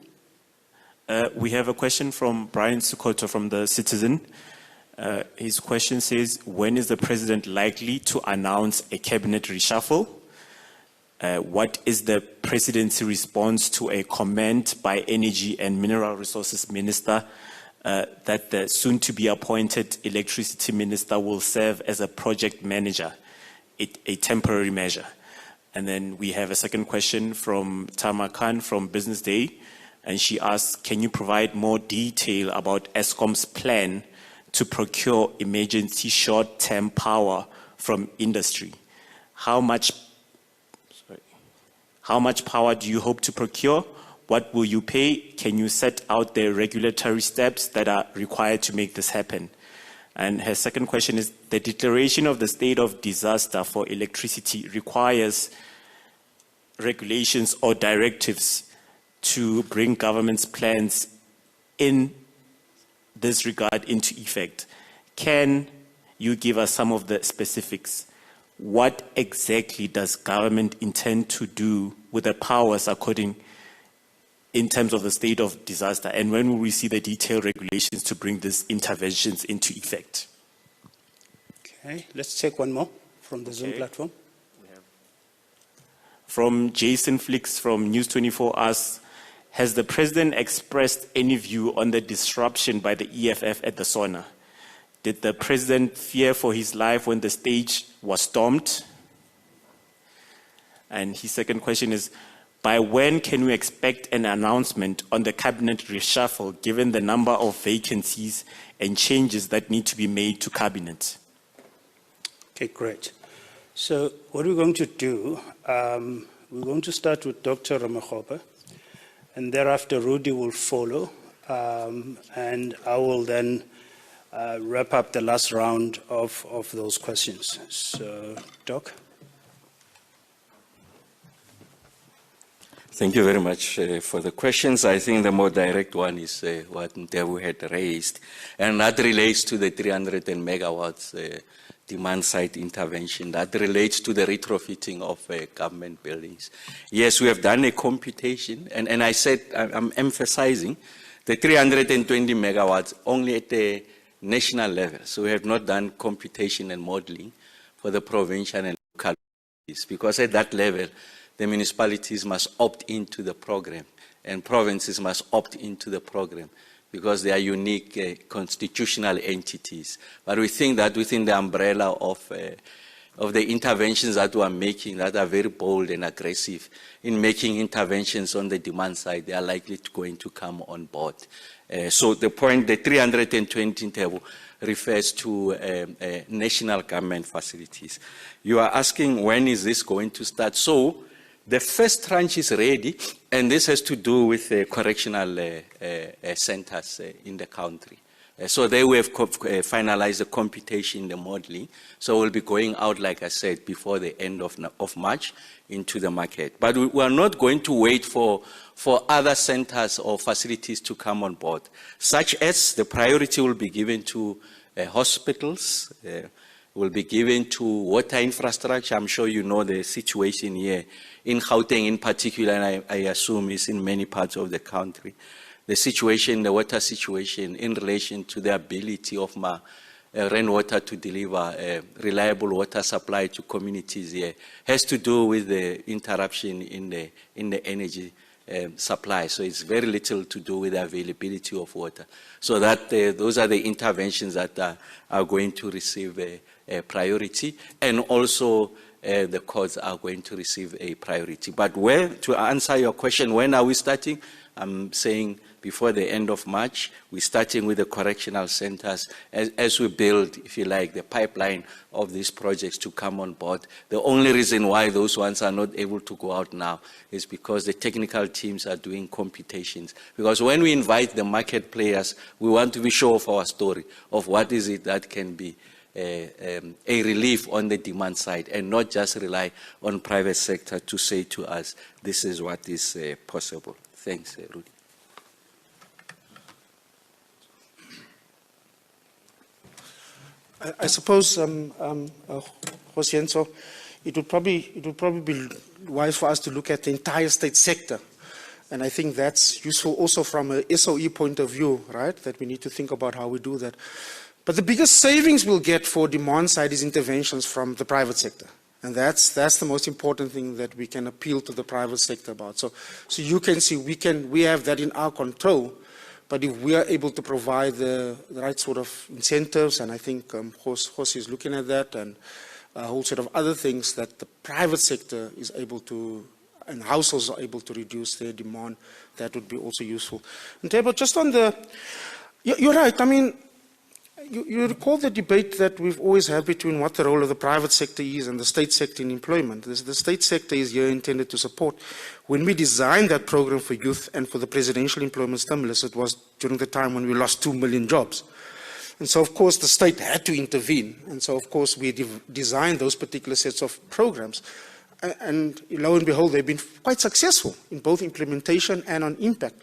We have a question from Brian Sukoto from the Citizen. His question says, when is the president likely to announce a cabinet reshuffle? What is the presidency response to a comment by Energy and Mineral Resources Minister that the soon-to-be appointed electricity minister will serve as a project manager, a temporary measure? And then we have a second question from Tama Khan from Business Day. And she asks, can you provide more detail about Eskom's plan to procure emergency short-term power from industry? How much power do you hope to procure? What will you pay? Can you set out the regulatory steps that are required to make this happen? And her second question is, the declaration of the state of disaster for electricity requires regulations or directives to bring government's plans in this regard into effect. Can you give us some of the specifics? What exactly does government intend to do with the powers according in terms of the state of disaster? And when will we see the detailed regulations to bring these interventions into effect? Okay, let's take one more from the Zoom platform. From Jason Flicks from News 24 asks, has the president expressed any view on the disruption by the EFF at the SONA? Did the president fear for his life when the stage was stormed? And his second question is, by when can we expect an announcement on the cabinet reshuffle, given the number of vacancies and changes that need to be made to cabinet? Okay, great. So what we're going to do, we're going to start with Dr. Ramokgopa, and thereafter Rudy will follow, and I will then wrap up the last round of those questions. So, Doc. Thank you very much for the questions. I think the more direct one is what Ndebu had raised, and that relates to the 300 megawatts demand-side intervention. That relates to the retrofitting of government buildings. Yes, we have done a computation, and I said, I'm emphasizing the 320 megawatts only at the national level. So we have not done computation and modeling for the provincial and local areas, because at that level, the municipalities must opt into the program, and provinces must opt into the program, because they are unique constitutional entities. But we think that within the umbrella of the interventions that we are making that are very bold and aggressive in making interventions on the demand side, they are likely going to come on board. So the 320 table refers to national government facilities. You are asking when is this going to start? So the first tranche is ready, and this has to do with correctional centers in the country. So they will have finalized the computation, the modeling. So we'll be going out, like I said, before the end of March into the market. But we are not going to wait for other centers or facilities to come on board, such as the priority will be given to hospitals, will be given to water infrastructure. I'm sure you know the situation here in Gauteng in particular, and I assume is in many parts of the country. The situation, the water situation in relation to the ability of rainwater to deliver reliable water supply to communities here has to do with the interruption in the energy supply. So it's very little to do with the availability of water. So that those are the interventions that are going to receive a priority, and also the courts are going to receive a priority. But to answer your question, when are we starting? I'm saying before the end of March. We're starting with the correctional centers as we build, if you like, the pipeline of these projects to come on board. The only reason why those ones are not able to go out now is because the technical teams are doing computations. Because when we invite the market players, we want to be sure of our story, of what is it that can be a relief on the demand side, and not just rely on private sector to say to us, this is what is possible. Thanks, Rudy. I suppose, Josienzo, it would probably be wise for us to look at the entire state sector. And I think that's useful also from a SOE point of view, right? That we need to think about how we do that. But the biggest savings we'll get for demand side is interventions from the private sector. And that's the most important thing that we can appeal to the private sector about. So you can see we have that in our control. But if we are able to provide the right sort of incentives, and I think Jose is looking at that, and a whole set of other things that the private sector is able to, and households are able to reduce their demand, that would be also useful. And Tebo, just on you're right. I mean, you recall the debate that we've always had between what the role of the private sector is and the state sector in employment. The state sector is here intended to support. When we designed that program for youth and for the presidential employment stimulus, it was during the time when we lost 2 million jobs. And so, of course, the state had to intervene. And so, of course, we designed those particular sets of programs. And lo and behold, they've been quite successful in both implementation and on impact.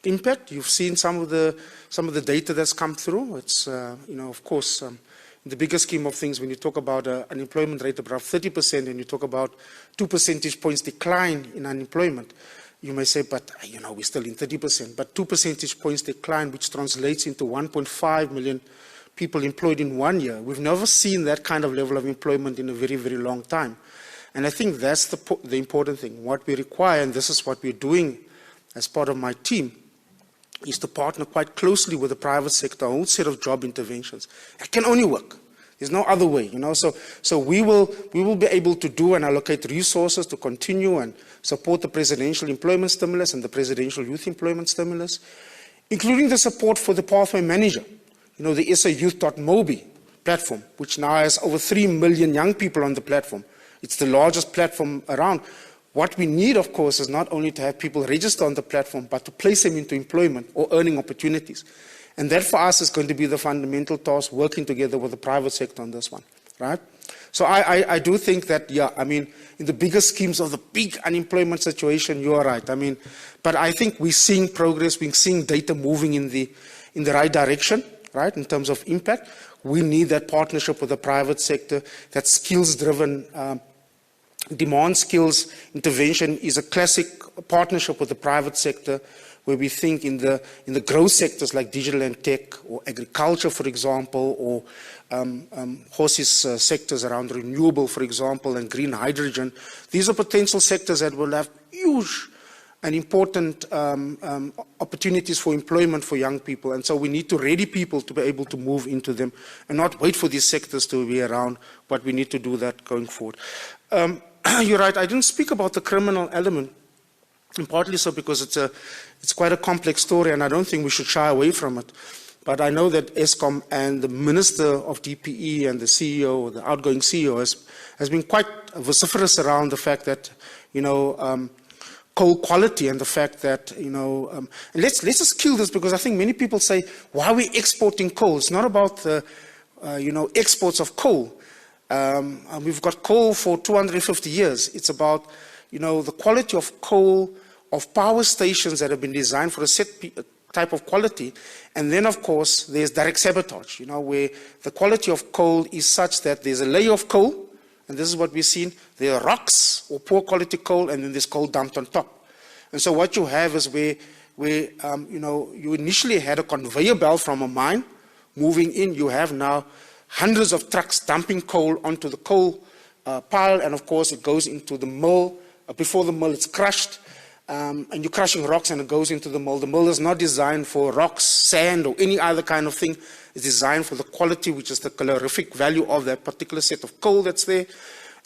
Impact, you've seen some of the data that's come through. It's, of course, in the bigger scheme of things, when you talk about an unemployment rate of around 30%, and you talk about 2 percentage points decline in unemployment, you may say, but, we're still in 30%. But 2 percentage points decline, which translates into 1.5 million people employed in 1 year. We've never seen that kind of level of employment in a very, very long time. And I think that's the important thing. What we require, and this is what we're doing as part of my team, is to partner quite closely with the private sector, a whole set of job interventions. It can only work. There's no other way, So we will be able to do and allocate resources to continue and support the presidential employment stimulus and the presidential youth employment stimulus, including the support for the pathway manager. The sayouth.mobi platform, which now has over 3 million young people on the platform. It's the largest platform around. What we need, of course, is not only to have people register on the platform, but to place them into employment or earning opportunities. And that for us is going to be the fundamental task, working together with the private sector on this one, right? So I do think that, in the bigger schemes of the big unemployment situation, you are right. But I think we're seeing progress, we're seeing data moving in the right direction, right, in terms of impact. We need that partnership with the private sector, that skills-driven demand skills intervention is a classic partnership with the private sector, where we think in the growth sectors like digital and tech, or agriculture, for example, or Jose's sectors around renewable, for example, and green hydrogen. These are potential sectors that will have huge and important opportunities for employment for young people. And so we need to ready people to be able to move into them and not wait for these sectors to be around, but we need to do that going forward. You're right, I didn't speak about the criminal element, and partly so because it's quite a complex story and I don't think we should shy away from it. But I know that Eskom and the Minister of DPE and the CEO, the outgoing CEO, has been quite vociferous around the fact that, coal quality and the fact that, and let's just kill this, because I think many people say, why are we exporting coal? It's not about the, exports of coal. We've got coal for 250 years. It's about, the quality of coal, of power stations that have been designed for a set type of quality. And then, of course, there's direct sabotage, where the quality of coal is such that there's a layer of coal, and this is what we've seen. There are rocks or poor quality coal, and then there's coal dumped on top. And so what you have is where you initially had a conveyor belt from a mine moving in. You have now hundreds of trucks dumping coal onto the coal pile, and of course it goes into the mill. Before the mill, it's crushed. And you're crushing rocks and it goes into the mill. The mill is not designed for rocks, sand, or any other kind of thing. It's designed for the quality, which is the calorific value of that particular set of coal that's there.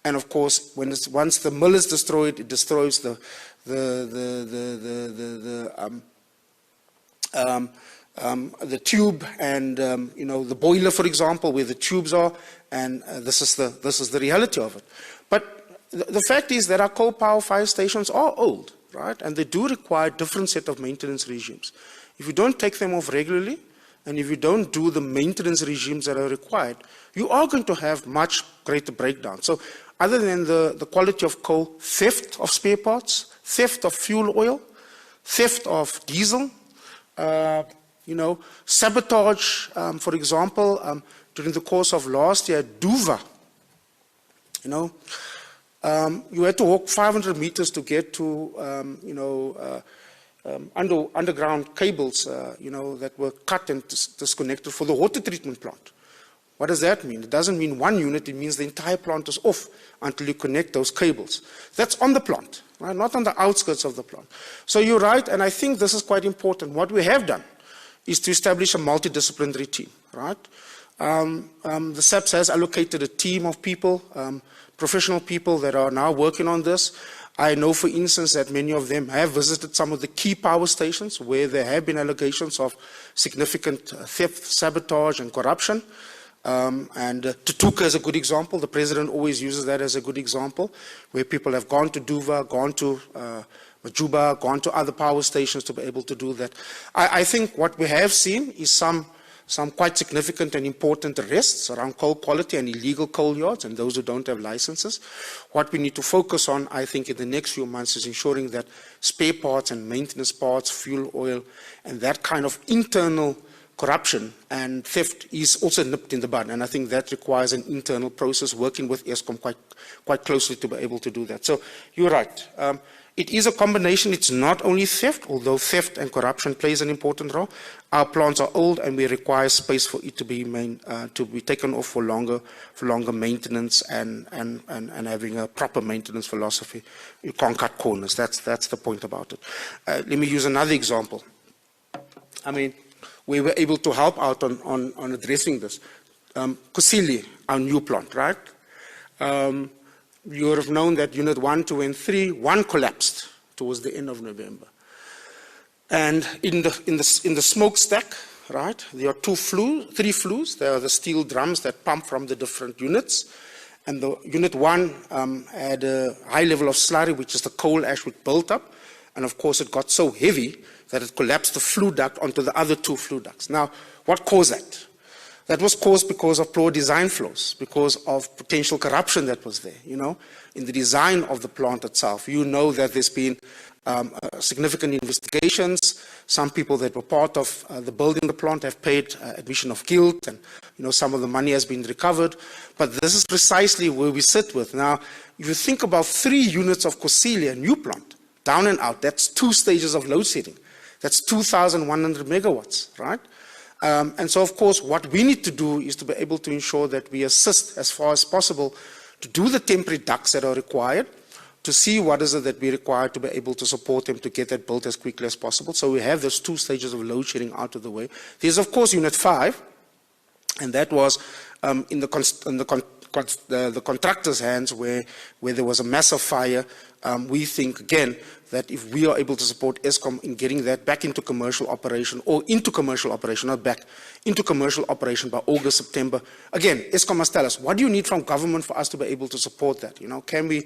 And of course, once the mill is destroyed, it destroys the tube and the boiler, for example, where the tubes are. And this is the reality of it. But the fact is that our coal power fire stations are old. Right? And they do require a different set of maintenance regimes. If you don't take them off regularly, and if you don't do the maintenance regimes that are required, you are going to have much greater breakdown. So other than the quality of coal, theft of spare parts, theft of fuel oil, theft of diesel, sabotage, for example, during the course of last year, Duva, you had to walk 500 meters to get to, underground cables, that were cut and disconnected for the water treatment plant. What does that mean? It doesn't mean one unit, it means the entire plant is off until you connect those cables. That's on the plant, right? Not on the outskirts of the plant. So you're right, and I think this is quite important. What we have done is to establish a multidisciplinary team, right? The SABC has allocated a team of people, professional people that are now working on this. I know, for instance, that many of them have visited some of the key power stations where there have been allegations of significant theft, sabotage, and corruption. And Tutuka is a good example. The president always uses that as a good example, where people have gone to Duva, gone to Majuba, gone to other power stations to be able to do that. I think what we have seen is some quite significant and important arrests around coal quality and illegal coal yards and those who don't have licenses. What we need to focus on, I think, in the next few months is ensuring that spare parts and maintenance parts, fuel oil, and that kind of internal corruption and theft is also nipped in the bud. And I think that requires an internal process, working with Eskom quite closely to be able to do that. So you're right. It is a combination. It's not only theft, although theft and corruption plays an important role. Our plants are old, and we require space for it to be taken off for longer maintenance and having a proper maintenance philosophy. You can't cut corners. That's the point about it. Let me use another example. I mean, we were able to help out on addressing this. Kusile, our new plant, right? You would have known that Unit 1, 2, and 3, one collapsed towards the end of November. And in the smokestack, right, there are three flues. There are the steel drums that pump from the different units. And the Unit 1 had a high level of slurry, which is the coal ash which built up. And of course, it got so heavy that it collapsed the flue duct onto the other two flue ducts. Now, what caused that? That was caused because of poor design flaws, because of potential corruption that was there, in the design of the plant itself. You know that there's been significant investigations. Some people that were part of the building the plant have paid admission of guilt, and some of the money has been recovered. But this is precisely where we sit with. Now, if you think about 3 units of Kusile, a new plant, down and out, that's 2 stages of load shedding. That's 2,100 megawatts, right? And so, of course, what we need to do is to be able to ensure that we assist as far as possible to do the temporary ducts that are required, to see what is it that we require to be able to support them to get that built as quickly as possible. So we have those 2 stages of load shedding out of the way. There's of course Unit 5, and that was in the contractor's hands where there was a massive fire. We think again that if we are able to support Eskom in getting that back into commercial operation, or into commercial operation, not back, into commercial operation by August, September. Again, Eskom must tell us, what do you need from government for us to be able to support that? You know, can we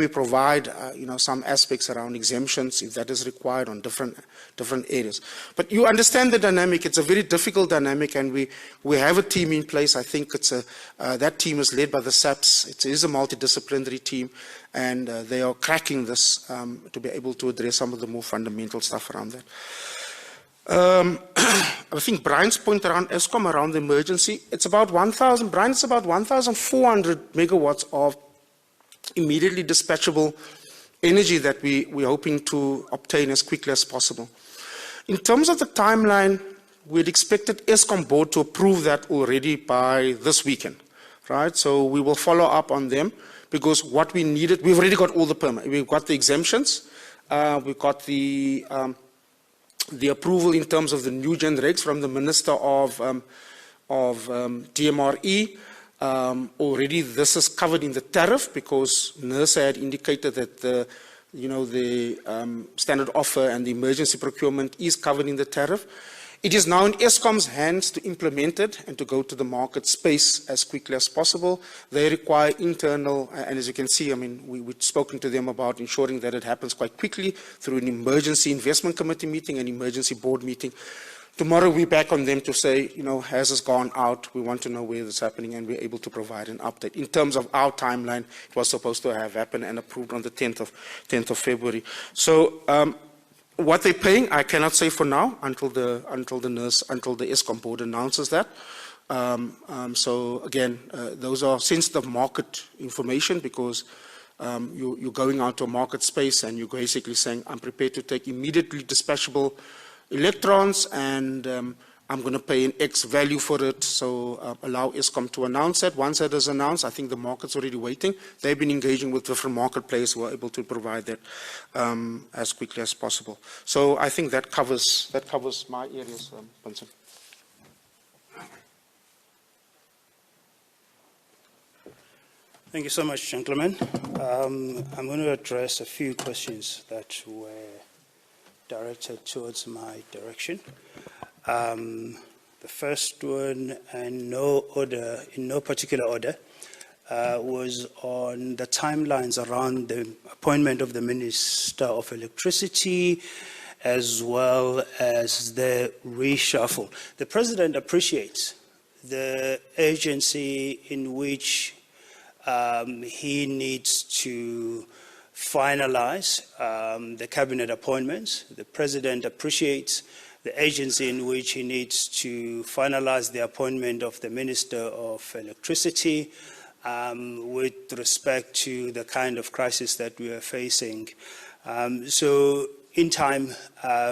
provide, you know, some aspects around exemptions if that is required on different areas? But you understand the dynamic. It's a very difficult dynamic, and we have a team in place. I think it's that team is led by the SABC. It is a multidisciplinary team, and they are cracking this to be able to address some of the more fundamental stuff around that. I think Brian's point around Eskom, around the emergency, it's about 1,000, Brian, it's about 1,400 megawatts of immediately dispatchable energy that we're hoping to obtain as quickly as possible. In terms of the timeline, we'd expected Eskom board to approve that already by this weekend, right? So we will follow up on them, because what we needed, we've already got all the permits. We've got the exemptions, we've got the approval in terms of the new gen regs from the Minister of DMRE. Already this is covered in the tariff, because NERSA had indicated that the standard offer and the emergency procurement is covered in the tariff. It is now in Eskom's hands to implement it and to go to the market space as quickly as possible. They require internal, and as you can see, I mean, we've spoken to them about ensuring that it happens quite quickly through an emergency investment committee meeting, an emergency board meeting. Tomorrow we're back on them to say, you know, has this gone out? We want to know where this is happening, and we're able to provide an update. In terms of our timeline, it was supposed to have happened and approved on the 10th of February. So, what they're paying, I cannot say for now until the Eskom board announces that. So again, those are sensitive market information, because you're going out to a market space and you're basically saying, I'm prepared to take immediately dispatchable electrons, and I'm going to pay an X value for it. So allow Eskom to announce that. Once that is announced, I think the market's already waiting. They've been engaging with different market players who are able to provide that as quickly as possible. So I think that covers my areas, Vincent. Thank you so much, gentlemen. I'm going to address a few questions that were directed towards my direction. The first one, in no particular order, was on the timelines around the appointment of the Minister of Electricity, as well as the reshuffle. The President appreciates the urgency in which he needs to finalize the cabinet appointments. The President appreciates the agency in which he needs to finalize the appointment of the Minister of Electricity with respect to the kind of crisis that we are facing. So in time,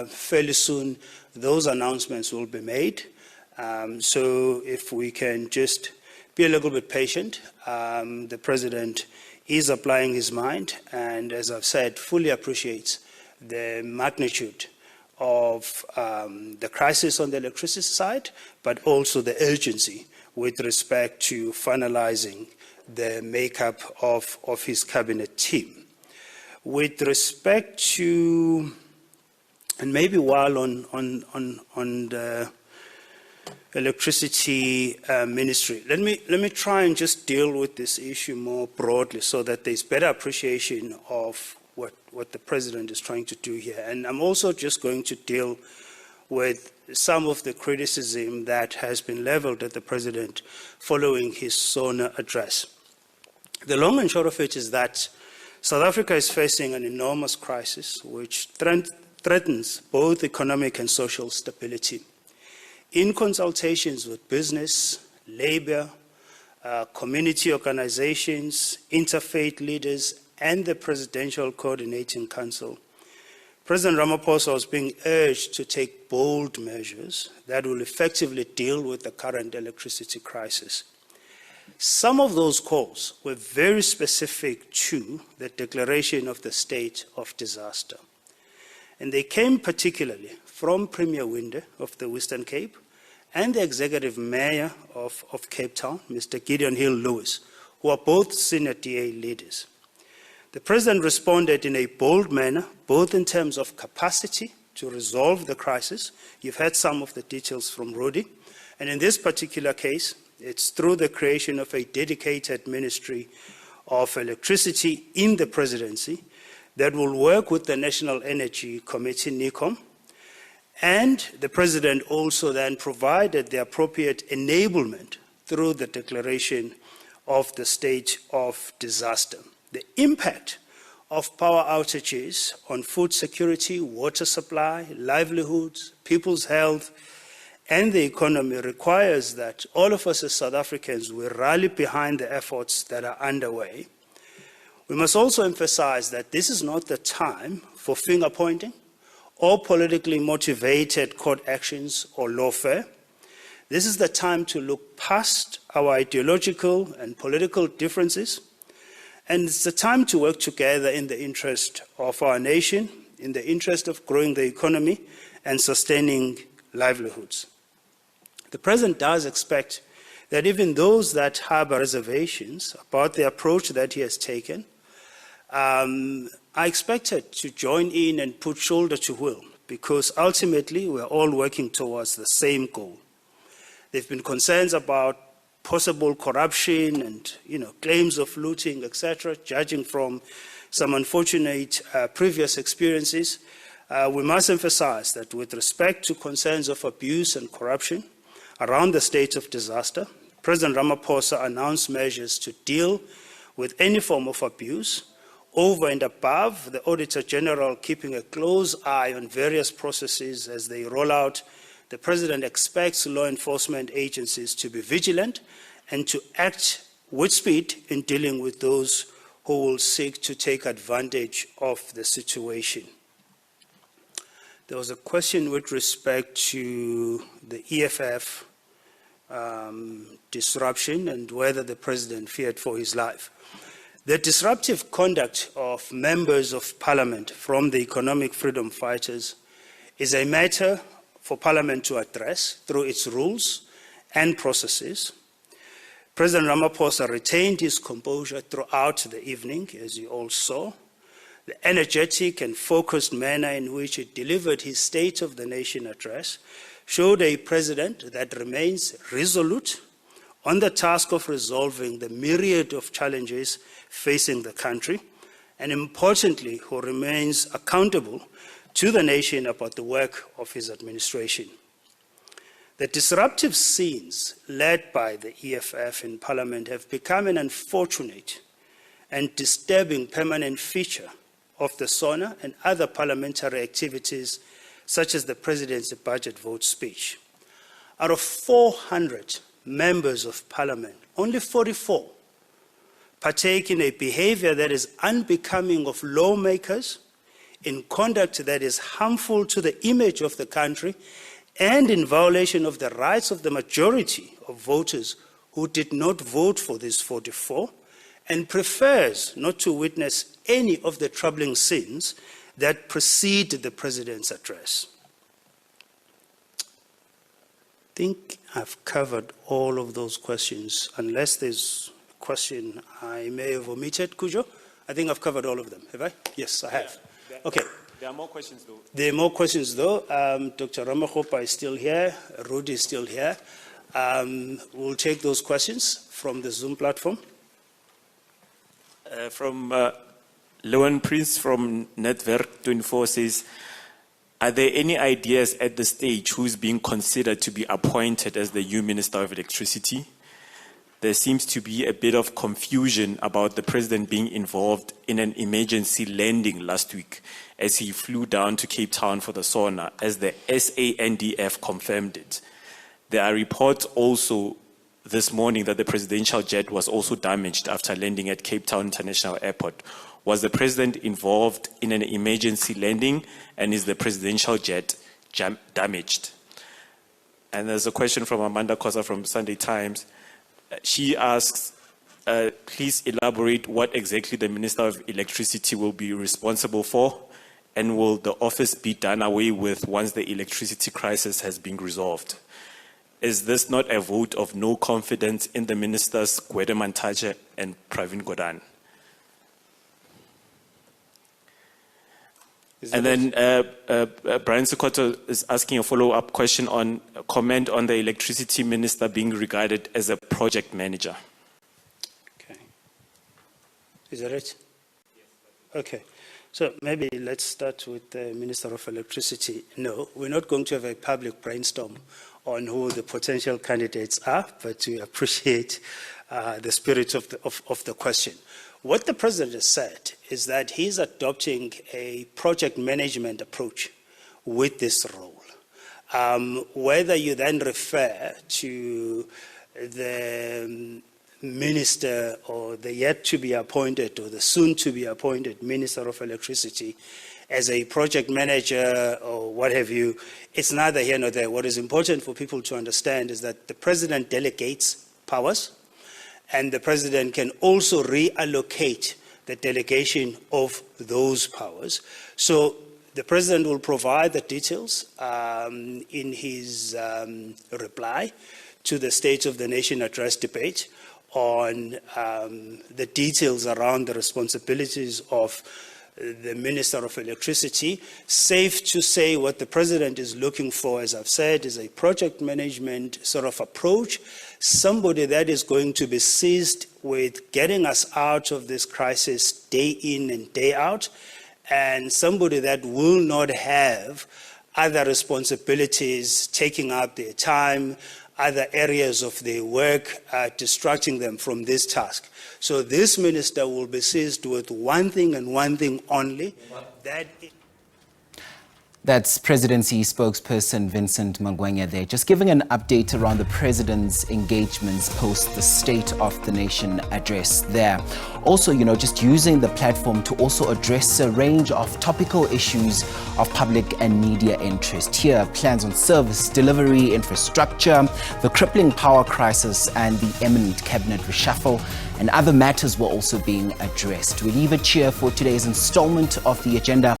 fairly soon, those announcements will be made. So if we can just be a little bit patient, the President is applying his mind, and as I've said, fully appreciates the magnitude of the crisis on the electricity side, but also the urgency with respect to finalizing the makeup of his cabinet team. With respect to, and maybe while on the electricity ministry, let me try and just deal with this issue more broadly so that there's better appreciation of what the President is trying to do here. And I'm also just going to deal with some of the criticism that has been leveled at the President following his SONA address. The long and short of it is that South Africa is facing an enormous crisis which threatens both economic and social stability. In consultations with business, labor, community organizations, interfaith leaders, and the Presidential Coordinating Council, President Ramaphosa was being urged to take bold measures that will effectively deal with the current electricity crisis. Some of those calls were very specific to the declaration of the state of disaster. And they came particularly from Premier Winde of the Western Cape and the Executive Mayor of Cape Town, Mr. Gideon Hill-Lewis, who are both senior DA leaders. The President responded in a bold manner, both in terms of capacity to resolve the crisis. You've heard some of the details from Rudy. And in this particular case, it's through the creation of a dedicated Ministry of Electricity in the Presidency that will work with the National Energy Committee, NECOM. And the President also then provided the appropriate enablement through the declaration of the state of disaster. The impact of power outages on food security, water supply, livelihoods, people's health, and the economy requires that all of us as South Africans will rally behind the efforts that are underway. We must also emphasize that this is not the time for finger-pointing or politically motivated court actions or lawfare. This is the time to look past our ideological and political differences, and it's the time to work together in the interest of our nation, in the interest of growing the economy and sustaining livelihoods. The President does expect that even those that harbor reservations about the approach that he has taken are expected to join in and put shoulder to wheel, because ultimately we're all working towards the same goal. There have been concerns about possible corruption and claims of looting, etc., judging from some unfortunate previous experiences. We must emphasize that with respect to concerns of abuse and corruption around the state of disaster, President Ramaphosa announced measures to deal with any form of abuse. Over and above, the Auditor General keeping a close eye on various processes as they roll out, the President expects law enforcement agencies to be vigilant and to act with speed in dealing with those who will seek to take advantage of the situation. There was a question with respect to the EFF disruption and whether the President feared for his life. The disruptive conduct of members of Parliament from the economic freedom fighters is a matter for Parliament to address through its rules and processes. President Ramaphosa retained his composure throughout the evening, as you all saw. The energetic and focused manner in which he delivered his State of the Nation address showed a president that remains resolute on the task of resolving the myriad of challenges facing the country, and importantly, who remains accountable to the nation about the work of his administration. The disruptive scenes led by the EFF in Parliament have become an unfortunate and disturbing permanent feature of the SONA and other parliamentary activities, such as the President's budget vote speech. Out of 400 members of Parliament, only 44 partake in a behavior that is unbecoming of lawmakers, in conduct that is harmful to the image of the country, and in violation of the rights of the majority of voters who did not vote for these 44, and prefers not to witness any of the troubling scenes that precede the President's address. I think I've covered all of those questions, unless there's a question I may have omitted, Kujo. I think I've covered all of them, have I? Yes, I have. Okay. There are more questions, though. There are more questions, though. Dr. Ramaphosa is still here. Rudy is still here. We'll take those questions from the Zoom platform. From Lewan Prince from Netwerk 24 says, are there any ideas at the stage who's being considered to be appointed as the new Minister of Electricity? There seems to be a bit of confusion about the President being involved in an emergency landing last week as he flew down to Cape Town for the SONA, as the SANDF confirmed it. There are reports also this morning that the presidential jet was also damaged after landing at Cape Town International Airport. Was the President involved in an emergency landing, and is the presidential jet damaged? And there's a question from Amanda Kosa from Sunday Times. She asks, please elaborate what exactly the Minister of Electricity will be responsible for, and will the office be done away with once the electricity crisis has been resolved? Is this not a vote of no confidence in the ministers Gwede Mantashe and Pravin Gordhan? And then Brian Sokoto is asking a follow-up question on a comment on the electricity minister being regarded as a project manager. Okay. Is that it? Okay. So maybe let's start with the Minister of Electricity. No, we're not going to have a public brainstorm on who the potential candidates are, but we appreciate the spirit of the question. What the President has said is that he's adopting a project management approach with this role. Whether you then refer to the minister or the yet to be appointed or the soon to be appointed Minister of Electricity as a project manager or what have you, it's neither here nor there. What is important for people to understand is that the President delegates powers, and the President can also reallocate the delegation of those powers. So the President will provide the details in his reply to the State of the Nation Address debate on the details around the responsibilities of the Minister of Electricity. Safe to say what the President is looking for, as I've said, is a project management sort of approach, somebody that is going to be seized with getting us out of this crisis day in and day out, and somebody that will not have other responsibilities taking up their time, other areas of their work distracting them from this task. So this minister will be seized with one thing and one thing only, That's Presidency spokesperson Vincent Magwenya there, just giving an update around the President's engagements post the State of the Nation address there. Also, just using the platform to also address a range of topical issues of public and media interest. Here, plans on service delivery, infrastructure, the crippling power crisis, and the imminent cabinet reshuffle, and other matters were also being addressed. We leave it here for today's installment of The Agenda.